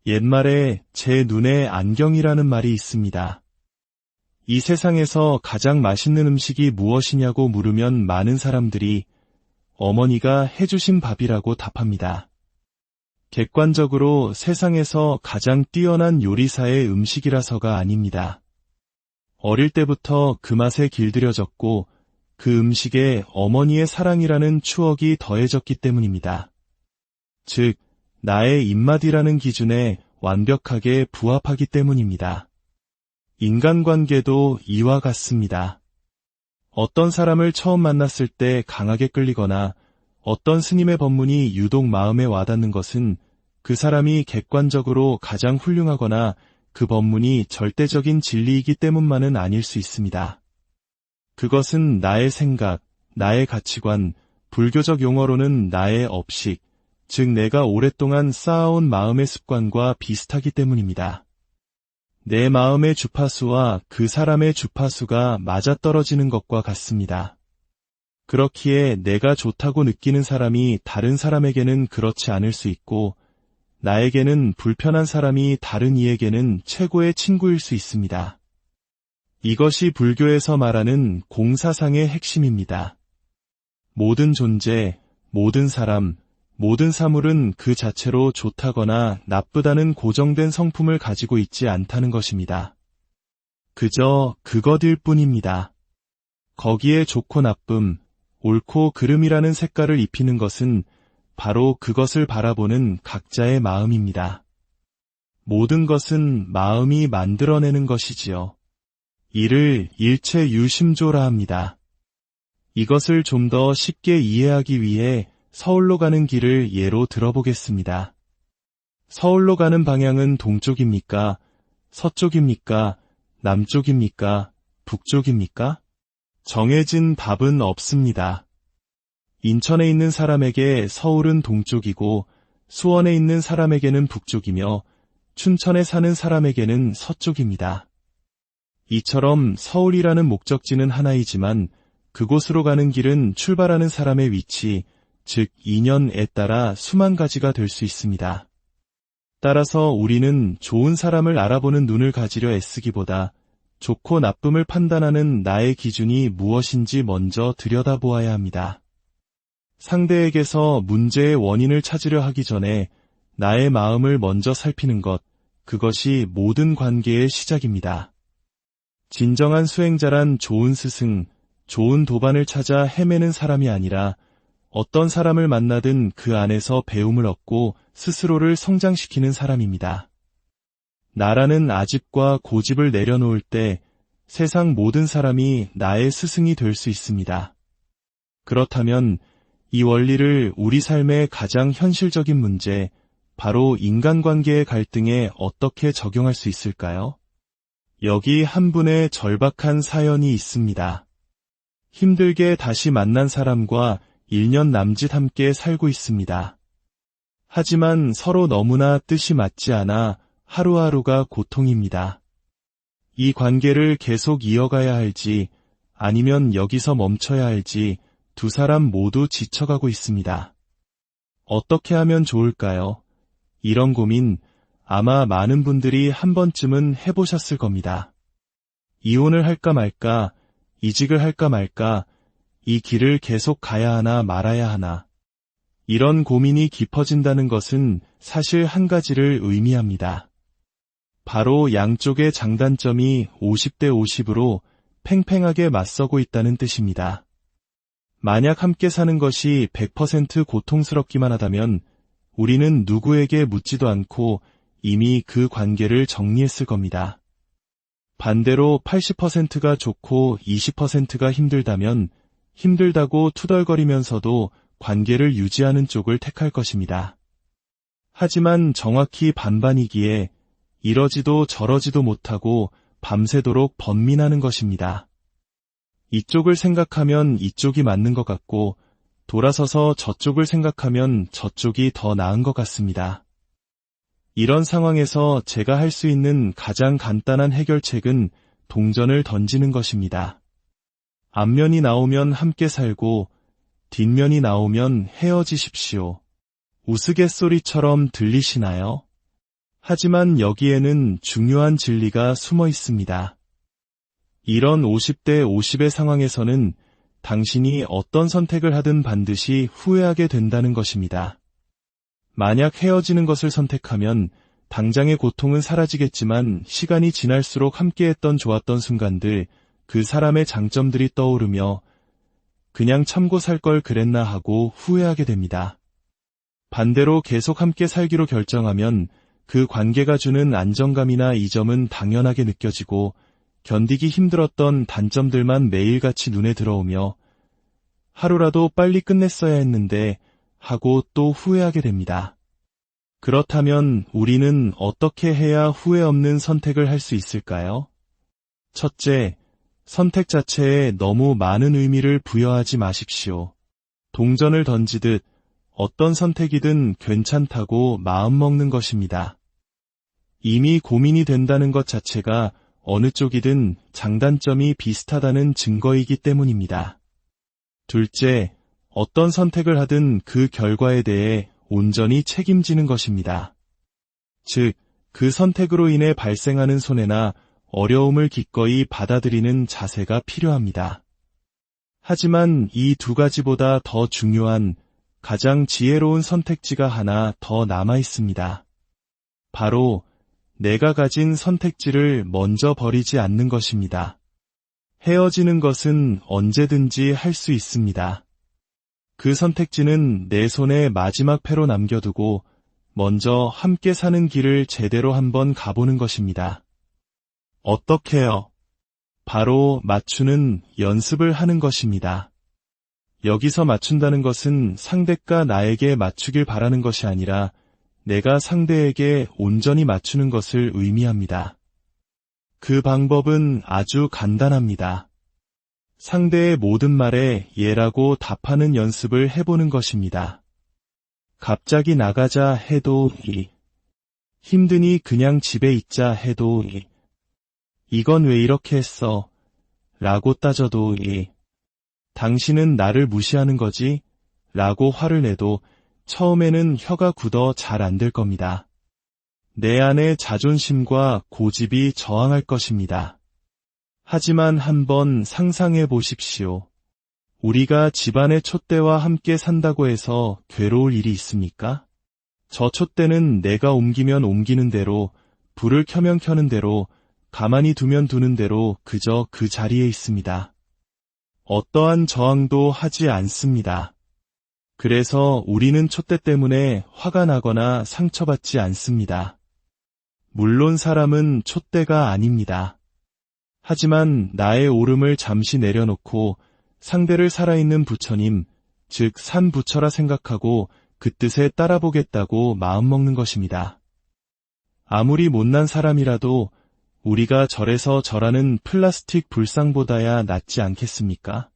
S1: 옛말에 제 눈에 안경이라는 말이 있습니다. 이 세상에서 가장 맛있는 음식이 무엇이냐고 물으면 많은 사람들이 어머니가 해주신 밥이라고 답합니다. 객관적으로 세상에서 가장 뛰어난 요리사의 음식이라서가 아닙니다. 어릴 때부터 그 맛에 길들여졌고 그 음식에 어머니의 사랑이라는 추억이 더해졌기 때문입니다. 즉, 나의 입맛이라는 기준에 완벽하게 부합하기 때문입니다. 인간관계도 이와 같습니다. 어떤 사람을 처음 만났을 때 강하게 끌리거나 어떤 스님의 법문이 유독 마음에 와닿는 것은 그 사람이 객관적으로 가장 훌륭하거나 그 법문이 절대적인 진리이기 때문만은 아닐 수 있습니다. 그것은 나의 생각, 나의 가치관, 불교적 용어로는 나의 업식, 즉 내가 오랫동안 쌓아온 마음의 습관과 비슷하기 때문입니다. 내 마음의 주파수와 그 사람의 주파수가 맞아떨어지는 것과 같습니다. 그렇기에 내가 좋다고 느끼는 사람이 다른 사람에게는 그렇지 않을 수 있고 나에게는 불편한 사람이 다른 이에게는 최고의 친구일 수 있습니다. 이것이 불교에서 말하는 공사상의 핵심입니다. 모든 존재, 모든 사람, 모든 사물은 그 자체로 좋다거나 나쁘다는 고정된 성품을 가지고 있지 않다는 것입니다. 그저 그것일 뿐입니다. 거기에 좋고 나쁨, 옳고 그름이라는 색깔을 입히는 것은 바로 그것을 바라보는 각자의 마음입니다. 모든 것은 마음이 만들어내는 것이지요. 이를 일체유심조라 합니다. 이것을 좀 더 쉽게 이해하기 위해 서울로 가는 길을 예로 들어보겠습니다. 서울로 가는 방향은 동쪽입니까? 서쪽입니까? 남쪽입니까? 북쪽입니까? 정해진 답은 없습니다. 인천에 있는 사람에게 서울은 동쪽이고 수원에 있는 사람에게는 북쪽이며 춘천에 사는 사람에게는 서쪽입니다. 이처럼 서울이라는 목적지는 하나이지만 그곳으로 가는 길은 출발하는 사람의 위치, 즉 인연에 따라 수만 가지가 될 수 있습니다. 따라서 우리는 좋은 사람을 알아보는 눈을 가지려 애쓰기보다 좋고 나쁨을 판단하는 나의 기준이 무엇인지 먼저 들여다보아야 합니다. 상대에게서 문제의 원인을 찾으려 하기 전에 나의 마음을 먼저 살피는 것, 그것이 모든 관계의 시작입니다. 진정한 수행자란 좋은 스승, 좋은 도반을 찾아 헤매는 사람이 아니라 어떤 사람을 만나든 그 안에서 배움을 얻고 스스로를 성장시키는 사람입니다. 나라는 아집과 고집을 내려놓을 때 세상 모든 사람이 나의 스승이 될 수 있습니다. 그렇다면 이 원리를 우리 삶의 가장 현실적인 문제, 바로 인간관계의 갈등에 어떻게 적용할 수 있을까요? 여기 한 분의 절박한 사연이 있습니다. 힘들게 다시 만난 사람과 1년 남짓 함께 살고 있습니다. 하지만 서로 너무나 뜻이 맞지 않아 하루하루가 고통입니다. 이 관계를 계속 이어가야 할지 아니면 여기서 멈춰야 할지 두 사람 모두 지쳐가고 있습니다. 어떻게 하면 좋을까요? 이런 고민 아마 많은 분들이 한 번쯤은 해보셨을 겁니다. 이혼을 할까 말까, 이직을 할까 말까, 이 길을 계속 가야 하나 말아야 하나. 이런 고민이 깊어진다는 것은 사실 한 가지를 의미합니다. 바로 양쪽의 장단점이 50대 50으로 팽팽하게 맞서고 있다는 뜻입니다. 만약 함께 사는 것이 100% 고통스럽기만 하다면 우리는 누구에게 묻지도 않고 이미 그 관계를 정리했을 겁니다. 반대로 80%가 좋고 20%가 힘들다면 힘들다고 투덜거리면서도 관계를 유지하는 쪽을 택할 것입니다. 하지만 정확히 반반이기에 이러지도 저러지도 못하고 밤새도록 번민하는 것입니다. 이쪽을 생각하면 이쪽이 맞는 것 같고 돌아서서 저쪽을 생각하면 저쪽이 더 나은 것 같습니다. 이런 상황에서 제가 할 수 있는 가장 간단한 해결책은 동전을 던지는 것입니다. 앞면이 나오면 함께 살고 뒷면이 나오면 헤어지십시오. 우스갯소리처럼 들리시나요? 하지만 여기에는 중요한 진리가 숨어 있습니다. 이런 50대 50의 상황에서는 당신이 어떤 선택을 하든 반드시 후회하게 된다는 것입니다. 만약 헤어지는 것을 선택하면 당장의 고통은 사라지겠지만 시간이 지날수록 함께했던 좋았던 순간들, 그 사람의 장점들이 떠오르며 그냥 참고 살 걸 그랬나 하고 후회하게 됩니다. 반대로 계속 함께 살기로 결정하면 그 관계가 주는 안정감이나 이점은 당연하게 느껴지고 견디기 힘들었던 단점들만 매일같이 눈에 들어오며 하루라도 빨리 끝냈어야 했는데 하고 또 후회하게 됩니다. 그렇다면 우리는 어떻게 해야 후회 없는 선택을 할 수 있을까요? 첫째, 선택 자체에 너무 많은 의미를 부여하지 마십시오. 동전을 던지듯 어떤 선택이든 괜찮다고 마음먹는 것입니다. 이미 고민이 된다는 것 자체가 어느 쪽이든 장단점이 비슷하다는 증거이기 때문입니다. 둘째, 어떤 선택을 하든 그 결과에 대해 온전히 책임지는 것입니다. 즉, 그 선택으로 인해 발생하는 손해나 어려움을 기꺼이 받아들이는 자세가 필요합니다. 하지만 이 두 가지보다 더 중요한 가장 지혜로운 선택지가 하나 더 남아 있습니다. 바로 내가 가진 선택지를 먼저 버리지 않는 것입니다. 헤어지는 것은 언제든지 할 수 있습니다. 그 선택지는 내 손에 마지막 패로 남겨두고 먼저 함께 사는 길을 제대로 한번 가보는 것입니다. 어떻게요? 바로 맞추는 연습을 하는 것입니다. 여기서 맞춘다는 것은 상대가 나에게 맞추길 바라는 것이 아니라 내가 상대에게 온전히 맞추는 것을 의미합니다. 그 방법은 아주 간단합니다. 상대의 모든 말에 예라고 답하는 연습을 해보는 것입니다. 갑자기 나가자 해도 이. 힘드니 그냥 집에 있자 해도 이. 이건 왜 이렇게 했어? 라고 따져도 이. 당신은 나를 무시하는 거지? 라고 화를 내도 처음에는 혀가 굳어 잘 안 될 겁니다. 내 안의 자존심과 고집이 저항할 것입니다. 하지만 한번 상상해 보십시오. 우리가 집안의 촛대와 함께 산다고 해서 괴로울 일이 있습니까? 저 촛대는 내가 옮기면 옮기는 대로, 불을 켜면 켜는 대로, 가만히 두면 두는 대로 그저 그 자리에 있습니다. 어떠한 저항도 하지 않습니다. 그래서 우리는 촛대 때문에 화가 나거나 상처받지 않습니다. 물론 사람은 촛대가 아닙니다. 하지만 나의 오름을 잠시 내려놓고 상대를 살아있는 부처님, 즉 산부처라 생각하고 그 뜻에 따라보겠다고 마음먹는 것입니다. 아무리 못난 사람이라도 우리가 절에서 절하는 플라스틱 불상보다야 낫지 않겠습니까?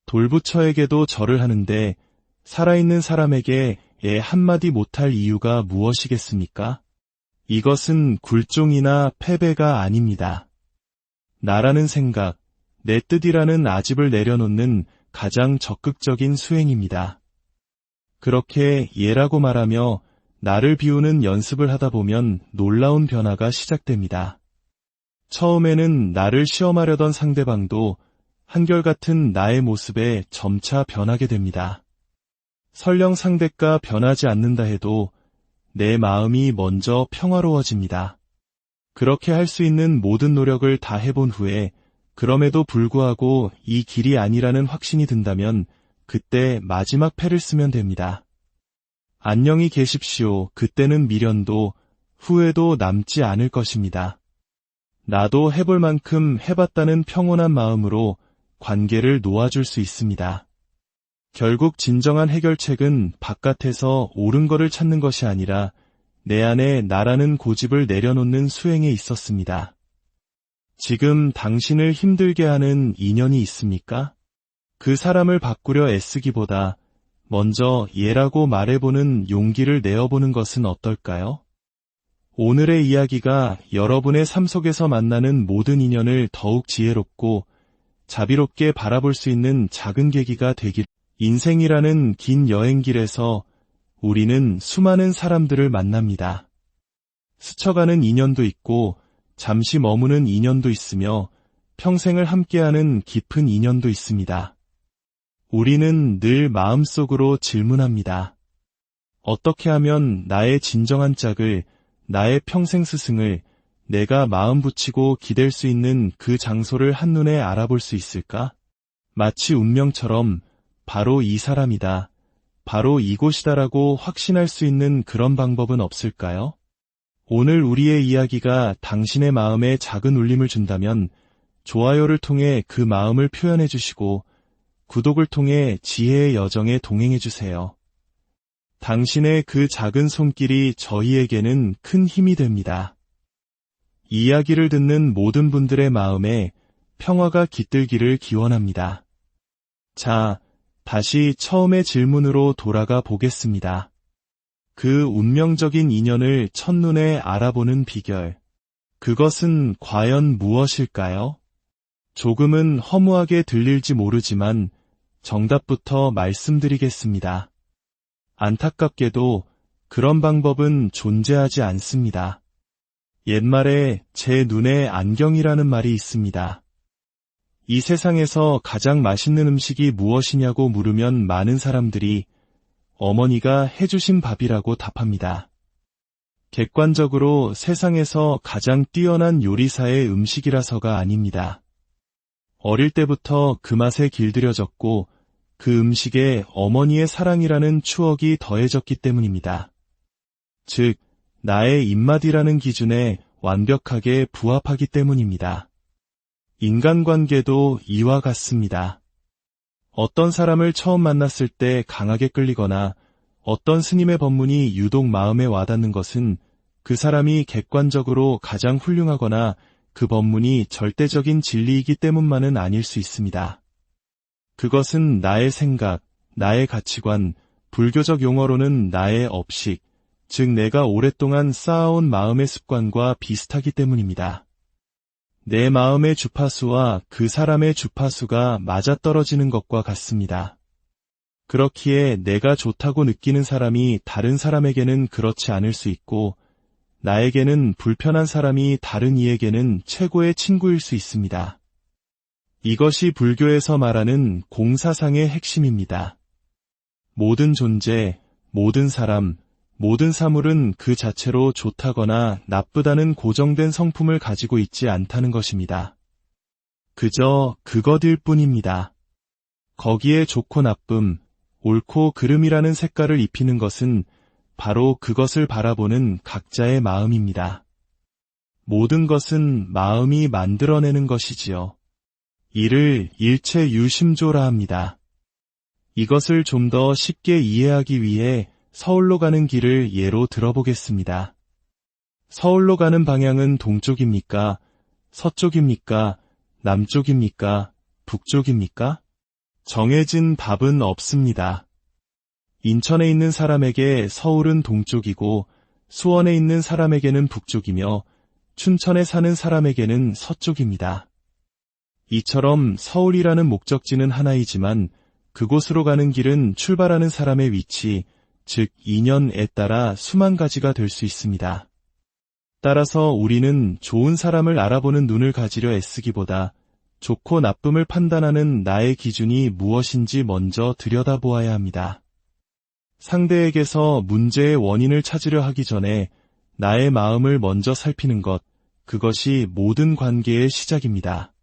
S1: 돌부처에게도 절을 하는데 살아있는 사람에게 애 한마디 못할 이유가 무엇이겠습니까? 이것은 굴종이나 패배가 아닙니다. 나라는 생각, 내 뜻이라는 아집을 내려놓는 가장 적극적인 수행입니다. 그렇게 예라고 말하며 나를 비우는 연습을 하다 보면 놀라운 변화가 시작됩니다. 처음에는 나를 시험하려던 상대방도 한결같은 나의 모습에 점차 변하게 됩니다. 설령 상대가 변하지 않는다 해도 내 마음이 먼저 평화로워집니다. 그렇게 할 수 있는 모든 노력을 다 해본 후에 그럼에도 불구하고 이 길이 아니라는 확신이 든다면 그때 마지막 패를 쓰면 됩니다. 안녕히 계십시오. 그때는 미련도 후회도 남지 않을 것입니다. 나도 해볼 만큼 해봤다는 평온한 마음으로 관계를 놓아줄 수 있습니다. 결국 진정한 해결책은 바깥에서 옳은 것을 찾는 것이 아니라 내 안에 나라는 고집을 내려놓는 수행에 있었습니다. 지금 당신을 힘들게 하는 인연이 있습니까? 그 사람을 바꾸려 애쓰기보다 먼저 얘라고 말해보는 용기를 내어보는 것은 어떨까요? 오늘의 이야기가 여러분의 삶 속에서 만나는 모든 인연을 더욱 지혜롭고 자비롭게 바라볼 수 있는 작은 계기가 되길. 인생이라는 긴 여행길에서 우리는 수많은 사람들을 만납니다. 스쳐가는 인연도 있고 잠시 머무는 인연도 있으며 평생을 함께하는 깊은 인연도 있습니다. 우리는 늘 마음속으로 질문합니다. 어떻게 하면 나의 진정한 짝을, 나의 평생 스승을, 내가 마음 붙이고 기댈 수 있는 그 장소를 한눈에 알아볼 수 있을까? 마치 운명처럼 바로 이 사람이다, 바로 이곳이다라고 확신할 수 있는 그런 방법은 없을까요? 오늘 우리의 이야기가 당신의 마음에 작은 울림을 준다면 좋아요를 통해 그 마음을 표현해 주시고 구독을 통해 지혜의 여정에 동행해 주세요. 당신의 그 작은 손길이 저희에게는 큰 힘이 됩니다. 이야기를 듣는 모든 분들의 마음에 평화가 깃들기를 기원합니다. 자, 다시 처음의 질문으로 돌아가 보겠습니다. 그 운명적인 인연을 첫눈에 알아보는 비결. 그것은 과연 무엇일까요? 조금은 허무하게 들릴지 모르지만 정답부터 말씀드리겠습니다. 안타깝게도 그런 방법은 존재하지 않습니다. 옛말에 제 눈에 안경이라는 말이 있습니다. 이 세상에서 가장 맛있는 음식이 무엇이냐고 물으면 많은 사람들이 어머니가 해주신 밥이라고 답합니다. 객관적으로 세상에서 가장 뛰어난 요리사의 음식이라서가 아닙니다. 어릴 때부터 그 맛에 길들여졌고 그 음식에 어머니의 사랑이라는 추억이 더해졌기 때문입니다. 즉, 나의 입맛이라는 기준에 완벽하게 부합하기 때문입니다. 인간관계도 이와 같습니다. 어떤 사람을 처음 만났을 때 강하게 끌리거나 어떤 스님의 법문이 유독 마음에 와닿는 것은 그 사람이 객관적으로 가장 훌륭하거나 그 법문이 절대적인 진리이기 때문만은 아닐 수 있습니다. 그것은 나의 생각, 나의 가치관, 불교적 용어로는 나의 업식, 즉 내가 오랫동안 쌓아온 마음의 습관과 비슷하기 때문입니다. 내 마음의 주파수와 그 사람의 주파수가 맞아떨어지는 것과 같습니다. 그렇기에 내가 좋다고 느끼는 사람이 다른 사람에게는 그렇지 않을 수 있고 나에게는 불편한 사람이 다른 이에게는 최고의 친구일 수 있습니다. 이것이 불교에서 말하는 공사상의 핵심입니다. 모든 존재, 모든 사람, 모든 사물은 그 자체로 좋다거나 나쁘다는 고정된 성품을 가지고 있지 않다는 것입니다. 그저 그것일 뿐입니다. 거기에 좋고 나쁨, 옳고 그름이라는 색깔을 입히는 것은 바로 그것을 바라보는 각자의 마음입니다. 모든 것은 마음이 만들어내는 것이지요. 이를 일체유심조라 합니다. 이것을 좀 더 쉽게 이해하기 위해 서울로 가는 길을 예로 들어보겠습니다. 서울로 가는 방향은 동쪽입니까? 서쪽입니까? 남쪽입니까? 북쪽입니까? 정해진 답은 없습니다. 인천에 있는 사람에게 서울은 동쪽이고 수원에 있는 사람에게는 북쪽이며 춘천에 사는 사람에게는 서쪽입니다. 이처럼 서울이라는 목적지는 하나이지만 그곳으로 가는 길은 출발하는 사람의 위치, 즉 인연에 따라 수만 가지가 될 수 있습니다. 따라서 우리는 좋은 사람을 알아보는 눈을 가지려 애쓰기보다 좋고 나쁨을 판단하는 나의 기준이 무엇인지 먼저 들여다보아야 합니다. 상대에게서 문제의 원인을 찾으려 하기 전에 나의 마음을 먼저 살피는 것, 그것이 모든 관계의 시작입니다.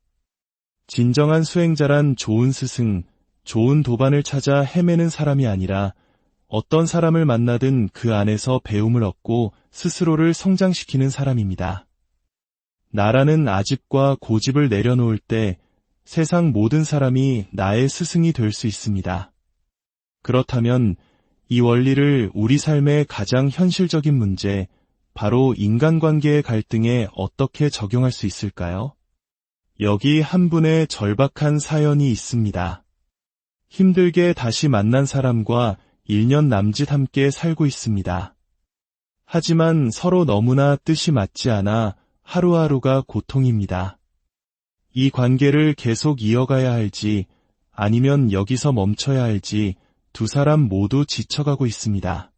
S1: 진정한 수행자란 좋은 스승, 좋은 도반을 찾아 헤매는 사람이 아니라 어떤 사람을 만나든 그 안에서 배움을 얻고 스스로를 성장시키는 사람입니다. 나라는 아집과 고집을 내려놓을 때 세상 모든 사람이 나의 스승이 될 수 있습니다. 그렇다면 이 원리를 우리 삶의 가장 현실적인 문제, 바로 인간관계의 갈등에 어떻게 적용할 수 있을까요? 여기 한 분의 절박한 사연이 있습니다. 힘들게 다시 만난 사람과 1년 남짓 함께 살고 있습니다. 하지만 서로 너무나 뜻이 맞지 않아 하루하루가 고통입니다. 이 관계를 계속 이어가야 할지 아니면 여기서 멈춰야 할지 두 사람 모두 지쳐가고 있습니다.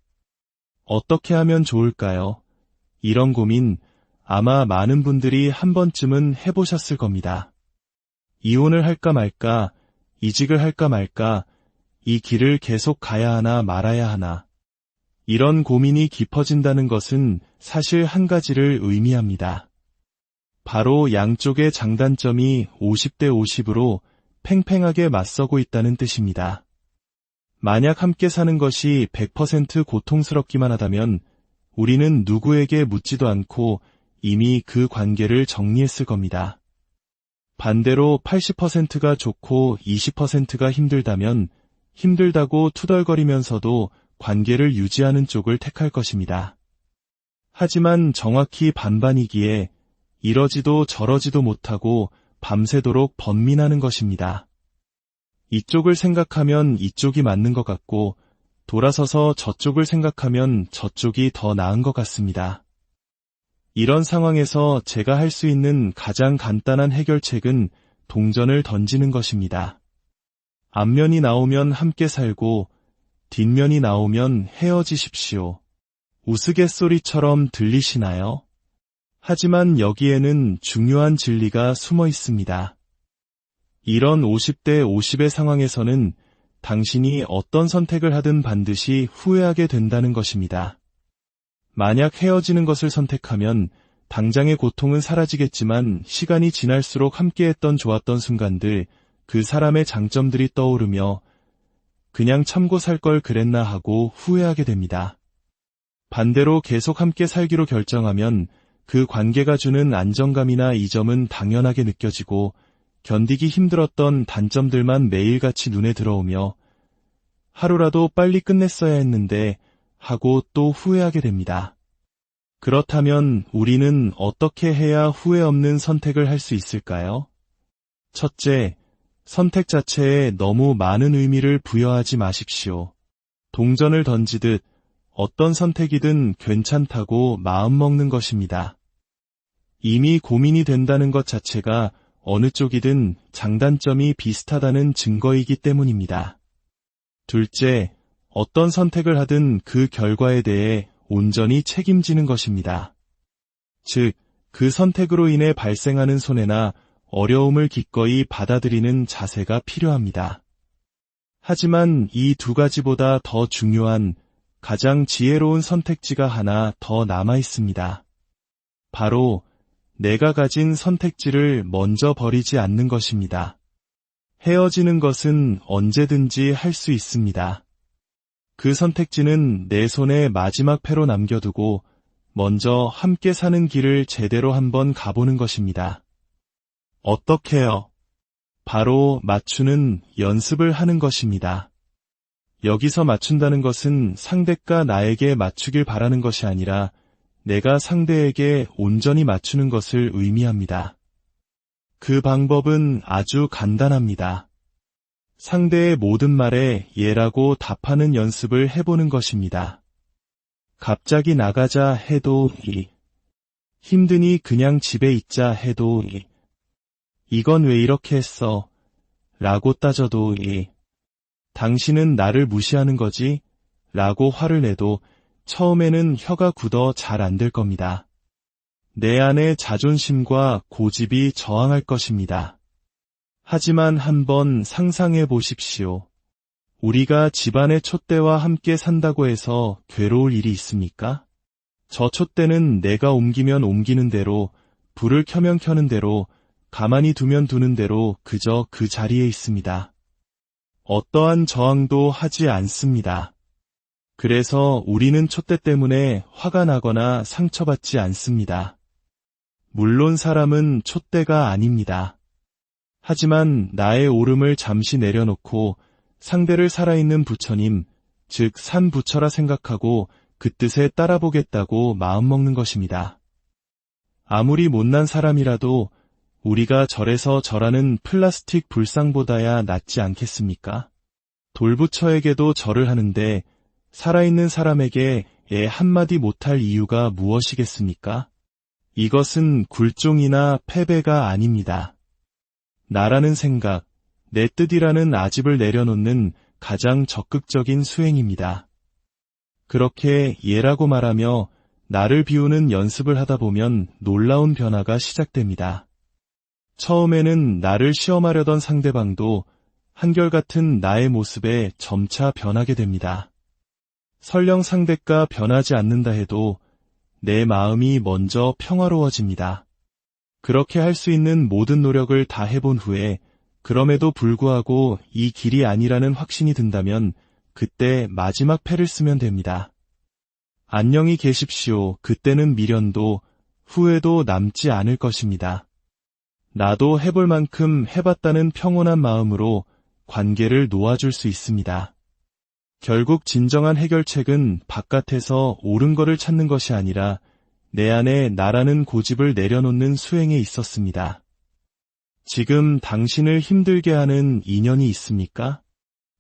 S1: 어떻게 하면 좋을까요? 이런 고민 아마 많은 분들이 한 번쯤은 해보셨을 겁니다. 이혼을 할까 말까, 이직을 할까 말까, 이 길을 계속 가야 하나 말아야 하나. 이런 고민이 깊어진다는 것은 사실 한 가지를 의미합니다. 바로 양쪽의 장단점이 50대 50으로 팽팽하게 맞서고 있다는 뜻입니다. 만약 함께 사는 것이 100% 고통스럽기만 하다면 우리는 누구에게 묻지도 않고 이미 그 관계를 정리했을 겁니다. 반대로 80%가 좋고 20%가 힘들다면 힘들다고 투덜거리면서도 관계를 유지하는 쪽을 택할 것입니다. 하지만 정확히 반반이기에 이러지도 저러지도 못하고 밤새도록 번민하는 것입니다. 이쪽을 생각하면 이쪽이 맞는 것 같고 돌아서서 저쪽을 생각하면 저쪽이 더 나은 것 같습니다. 이런 상황에서 제가 할 수 있는 가장 간단한 해결책은 동전을 던지는 것입니다. 앞면이 나오면 함께 살고 뒷면이 나오면 헤어지십시오. 우스갯소리처럼 들리시나요? 하지만 여기에는 중요한 진리가 숨어 있습니다. 이런 50대 50의 상황에서는 당신이 어떤 선택을 하든 반드시 후회하게 된다는 것입니다. 만약 헤어지는 것을 선택하면 당장의 고통은 사라지겠지만 시간이 지날수록 함께했던 좋았던 순간들, 그 사람의 장점들이 떠오르며 그냥 참고 살 걸 그랬나 하고 후회하게 됩니다. 반대로 계속 함께 살기로 결정하면 그 관계가 주는 안정감이나 이점은 당연하게 느껴지고 견디기 힘들었던 단점들만 매일같이 눈에 들어오며 하루라도 빨리 끝냈어야 했는데 하고 또 후회하게 됩니다. 그렇다면 우리는 어떻게 해야 후회 없는 선택을 할 수 있을까요? 첫째, 선택 자체에 너무 많은 의미를 부여하지 마십시오. 동전을 던지듯 어떤 선택이든 괜찮다고 마음먹는 것입니다. 이미 고민이 된다는 것 자체가 어느 쪽이든 장단점이 비슷하다는 증거이기 때문입니다. 둘째, 어떤 선택을 하든 그 결과에 대해 온전히 책임지는 것입니다. 즉, 그 선택으로 인해 발생하는 손해나 어려움을 기꺼이 받아들이는 자세가 필요합니다. 하지만 이 두 가지보다 더 중요한 가장 지혜로운 선택지가 하나 더 남아 있습니다. 바로 내가 가진 선택지를 먼저 버리지 않는 것입니다. 헤어지는 것은 언제든지 할 수 있습니다. 그 선택지는 내 손에 마지막 패로 남겨두고 먼저 함께 사는 길을 제대로 한번 가보는 것입니다. 어떻게요? 바로 맞추는 연습을 하는 것입니다. 여기서 맞춘다는 것은 상대가 나에게 맞추길 바라는 것이 아니라 내가 상대에게 온전히 맞추는 것을 의미합니다. 그 방법은 아주 간단합니다. 상대의 모든 말에 예라고 답하는 연습을 해보는 것입니다. 갑자기 나가자 해도 이. 힘드니 그냥 집에 있자 해도 이. 이건 왜 이렇게 했어? 라고 따져도 이. 당신은 나를 무시하는 거지? 라고 화를 내도 처음에는 혀가 굳어 잘 안 될 겁니다. 내 안의 자존심과 고집이 저항할 것입니다. 하지만 한번 상상해 보십시오. 우리가 집안의 촛대와 함께 산다고 해서 괴로울 일이 있습니까? 저 촛대는 내가 옮기면 옮기는 대로, 불을 켜면 켜는 대로, 가만히 두면 두는 대로 그저 그 자리에 있습니다. 어떠한 저항도 하지 않습니다. 그래서 우리는 촛대 때문에 화가 나거나 상처받지 않습니다. 물론 사람은 촛대가 아닙니다. 하지만 나의 오름을 잠시 내려놓고 상대를 살아있는 부처님, 즉 산부처라 생각하고 그 뜻에 따라보겠다고 마음먹는 것입니다. 아무리 못난 사람이라도 우리가 절에서 절하는 플라스틱 불상보다야 낫지 않겠습니까? 돌부처에게도 절을 하는데 살아있는 사람에게 애 한마디 못할 이유가 무엇이겠습니까? 이것은 굴종이나 패배가 아닙니다. 나라는 생각, 내 뜻이라는 아집을 내려놓는 가장 적극적인 수행입니다. 그렇게 예라고 말하며 나를 비우는 연습을 하다 보면 놀라운 변화가 시작됩니다. 처음에는 나를 시험하려던 상대방도 한결같은 나의 모습에 점차 변하게 됩니다. 설령 상대가 변하지 않는다 해도 내 마음이 먼저 평화로워집니다. 그렇게 할 수 있는 모든 노력을 다 해본 후에 그럼에도 불구하고 이 길이 아니라는 확신이 든다면 그때 마지막 패를 쓰면 됩니다. 안녕히 계십시오. 그때는 미련도 후회도 남지 않을 것입니다. 나도 해볼 만큼 해봤다는 평온한 마음으로 관계를 놓아줄 수 있습니다. 결국 진정한 해결책은 바깥에서 옳은 것을 찾는 것이 아니라 내 안에 나라는 고집을 내려놓는 수행에 있었습니다. 지금 당신을 힘들게 하는 인연이 있습니까?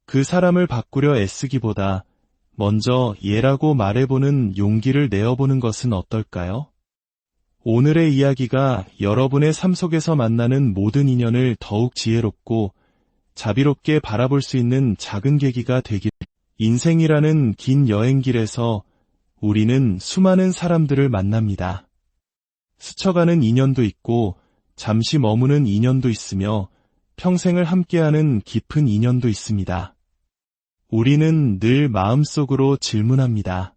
S1: 그 사람을 바꾸려 애쓰기보다 먼저 예라고 말해보는 용기를 내어보는 것은 어떨까요? 오늘의 이야기가 여러분의 삶 속에서 만나는 모든 인연을 더욱 지혜롭고 자비롭게 바라볼 수 있는 작은 계기가 되길. 인생이라는 긴 여행길에서 우리는 수많은 사람들을 만납니다. 스쳐가는 인연도 있고 잠시 머무는 인연도 있으며 평생을 함께하는 깊은 인연도 있습니다. 우리는 늘 마음속으로 질문합니다.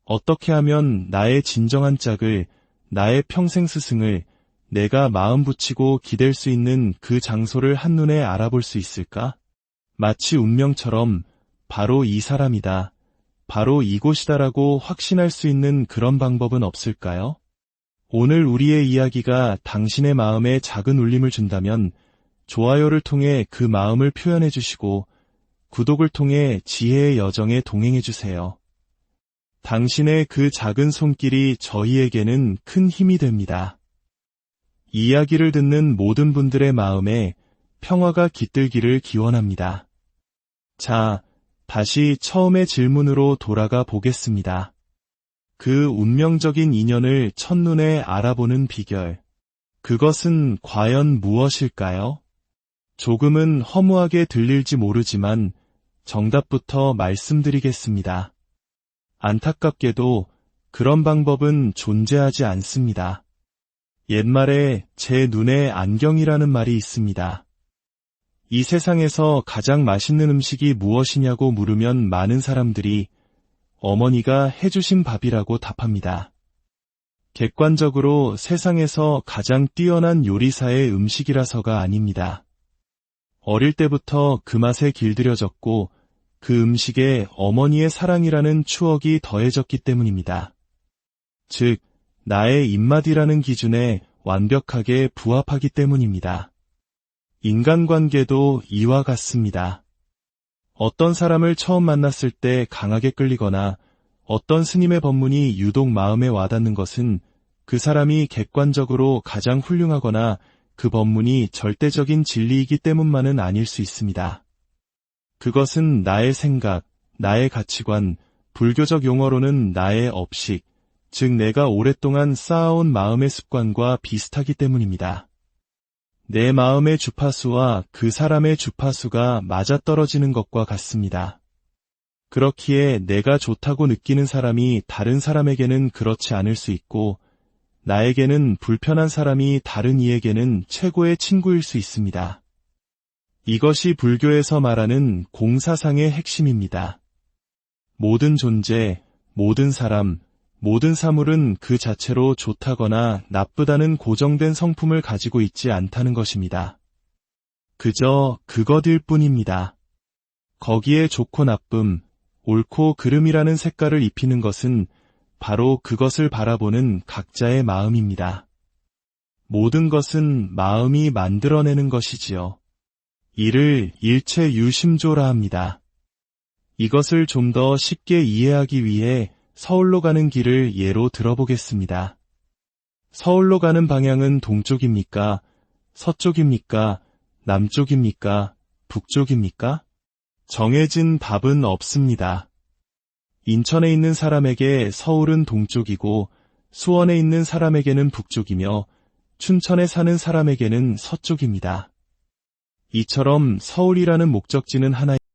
S1: 어떻게 하면 나의 진정한 짝을, 나의 평생 스승을 내가 마음 붙이고 기댈 수 있는 그 장소를 한눈에 알아볼 수 있을까? 마치 운명처럼 바로 이 사람이다, 바로 이곳이다라고 확신할 수 있는 그런 방법은 없을까요? 오늘 우리의 이야기가 당신의 마음에 작은 울림을 준다면 좋아요를 통해 그 마음을 표현해 주시고 구독을 통해 지혜의 여정에 동행해 주세요. 당신의 그 작은 손길이 저희에게는 큰 힘이 됩니다. 이야기를 듣는 모든 분들의 마음에 평화가 깃들기를 기원합니다. 자, 다시 처음의 질문으로 돌아가 보겠습니다. 그 운명적인 인연을 첫눈에 알아보는 비결. 그것은 과연 무엇일까요? 조금은 허무하게 들릴지 모르지만 정답부터 말씀드리겠습니다. 안타깝게도 그런 방법은 존재하지 않습니다. 옛말에 제 눈에 안경이라는 말이 있습니다. 이 세상에서 가장 맛있는 음식이 무엇이냐고 물으면 많은 사람들이 어머니가 해주신 밥이라고 답합니다. 객관적으로 세상에서 가장 뛰어난 요리사의 음식이라서가 아닙니다. 어릴 때부터 그 맛에 길들여졌고 그 음식에 어머니의 사랑이라는 추억이 더해졌기 때문입니다. 즉, 나의 입맛이라는 기준에 완벽하게 부합하기 때문입니다. 인간관계도 이와 같습니다. 어떤 사람을 처음 만났을 때 강하게 끌리거나 어떤 스님의 법문이 유독 마음에 와닿는 것은 그 사람이 객관적으로 가장 훌륭하거나 그 법문이 절대적인 진리이기 때문만은 아닐 수 있습니다. 그것은 나의 생각, 나의 가치관, 불교적 용어로는 나의 업식, 즉 내가 오랫동안 쌓아온 마음의 습관과 비슷하기 때문입니다. 내 마음의 주파수와 그 사람의 주파수가 맞아떨어지는 것과 같습니다. 그렇기에 내가 좋다고 느끼는 사람이 다른 사람에게는 그렇지 않을 수 있고 나에게는 불편한 사람이 다른 이에게는 최고의 친구일 수 있습니다. 이것이 불교에서 말하는 공사상의 핵심입니다. 모든 존재, 모든 사람, 모든 사물은 그 자체로 좋다거나 나쁘다는 고정된 성품을 가지고 있지 않다는 것입니다. 그저 그것일 뿐입니다. 거기에 좋고 나쁨, 옳고 그름이라는 색깔을 입히는 것은 바로 그것을 바라보는 각자의 마음입니다. 모든 것은 마음이 만들어내는 것이지요. 이를 일체유심조라 합니다. 이것을 좀 더 쉽게 이해하기 위해 서울로 가는 길을 예로 들어보겠습니다. 서울로 가는 방향은 동쪽입니까? 서쪽입니까? 남쪽입니까? 북쪽입니까? 정해진 답은 없습니다. 인천에 있는 사람에게 서울은 동쪽이고 수원에 있는 사람에게는 북쪽이며 춘천에 사는 사람에게는 서쪽입니다. 이처럼 서울이라는 목적지는 하나입니다.